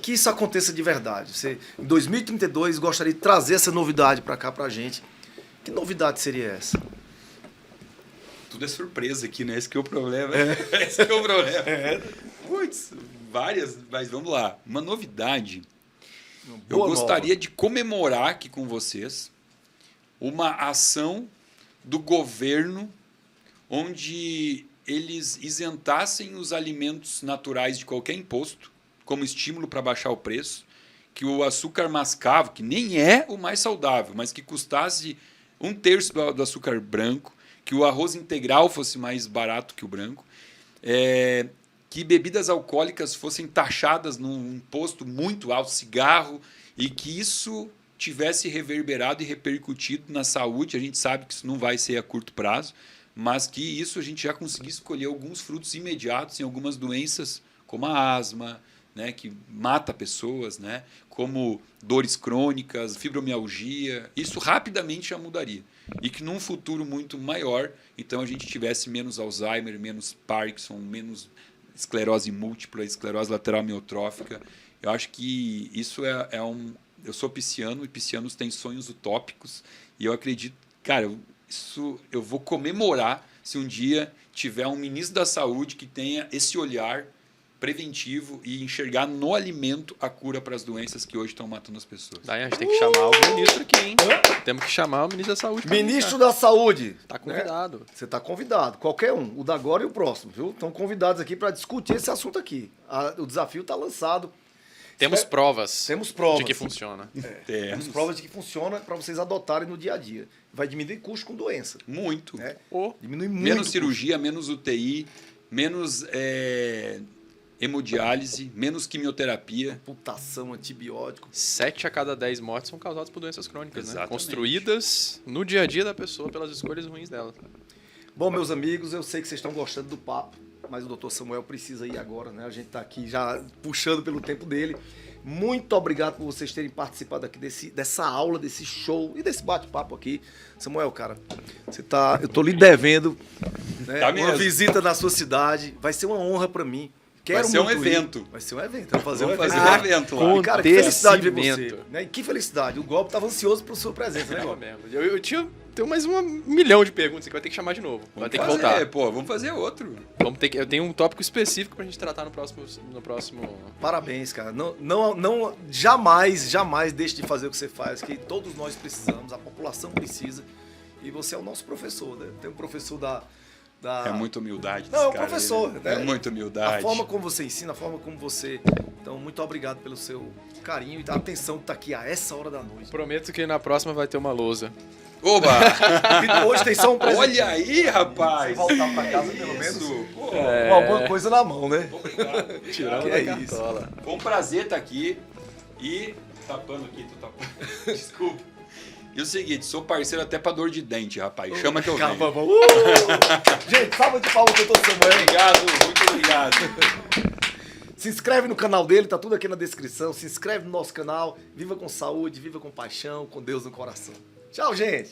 que isso aconteça de verdade. Você, em 2032, gostaria de trazer essa novidade para cá pra gente. Que novidade seria essa? Tudo é surpresa aqui, né? Esse que é o problema. Esse que é o problema. Putz, várias, mas vamos lá. Uma novidade. Eu Boa gostaria nova. de comemorar aqui com vocês uma ação do governo onde eles isentassem os alimentos naturais de qualquer imposto, como estímulo para baixar o preço, que o açúcar mascavo, que nem é o mais saudável, mas que custasse 1/3 do açúcar branco, que o arroz integral fosse mais barato que o branco, que bebidas alcoólicas fossem taxadas num imposto muito alto, cigarro, e que isso tivesse reverberado e repercutido na saúde. A gente sabe que isso não vai ser a curto prazo, mas que isso a gente já conseguisse colher alguns frutos imediatos em algumas doenças, como a asma, né, que mata pessoas, né, como dores crônicas, fibromialgia. Isso rapidamente já mudaria. E que num futuro muito maior, então a gente tivesse menos Alzheimer, menos Parkinson, menos esclerose múltipla, esclerose lateral amiotrófica. Eu acho que isso é um... Eu sou pisciano e piscianos têm sonhos utópicos e eu acredito, cara, eu vou comemorar se um dia tiver um ministro da saúde que tenha esse olhar preventivo e enxergar no alimento a cura para as doenças que hoje estão matando as pessoas. Daí a gente tem que chamar o ministro aqui, hein? Temos que chamar o ministro da saúde. pra Ministro cá. da Saúde. Tá convidado. Você está convidado, qualquer um, o da agora e o próximo, viu? Estão convidados aqui para discutir esse assunto aqui. O desafio está lançado. Temos provas. Temos provas. De que funciona. Temos provas de que funciona para vocês adotarem no dia a dia. Vai diminuir custo com doença. Muito. Né? Ô, Diminui muito. Menos custo. cirurgia, menos UTI, menos hemodiálise, menos quimioterapia. Amputação, antibiótico. 7 a cada 10 mortes são causadas por doenças crônicas, né? Exatamente. Construídas no dia a dia da pessoa pelas escolhas ruins dela. Bom, meus amigos, eu sei que vocês estão gostando do papo, mas o doutor Samuel precisa ir agora, né? A gente está aqui já puxando pelo tempo dele. Muito obrigado por vocês terem participado aqui dessa aula, desse show e desse bate-papo aqui. Samuel, cara, eu tô lhe devendo, né, Tá uma mesmo. visita na sua cidade. Vai ser uma honra para mim Quero Vai ser um muito ir. evento. Vai ser um evento. Vamos fazer Vamos um fazer evento. um evento lá. E, cara, que felicidade ver você. Acontecimento. Né? E que felicidade. O Golpe tava ansioso por sua presença, né, É Golpe? mesmo. Eu tenho mais 1 milhão de perguntas que vai ter que chamar de novo. Vai ter que voltar. Pô, vamos fazer outro. Eu tenho um tópico específico pra gente tratar no próximo. Parabéns, cara. Não, jamais deixe de fazer o que você faz, que todos nós precisamos, a população precisa. E você é o nosso professor, né? Tem um professor da... É muita humildade. Não, é o desse cara professor. aí, né? Né? É muita humildade. A forma como você ensina, a forma como você... Então, muito obrigado pelo seu carinho e da atenção que tá aqui a essa hora da noite. Prometo que na próxima vai ter uma lousa. Oba! E hoje tem só um presente. Olha aí, rapaz! Você voltar pra casa, pelo menos, Isso. Pô, com alguma coisa na mão, né? obrigado. Tirando Que da é cartola. Foi um prazer estar aqui e tapando aqui, tu tapando. Desculpa. E o seguinte, sou parceiro até pra dor de dente, rapaz. Chama que eu venho. Gente, salva de palmas pro doutor Samuel. Obrigado, muito obrigado. Se inscreve no canal dele, tá tudo aqui na descrição. Se inscreve no nosso canal. Viva com saúde, viva com paixão, com Deus no coração. Tchau, gente.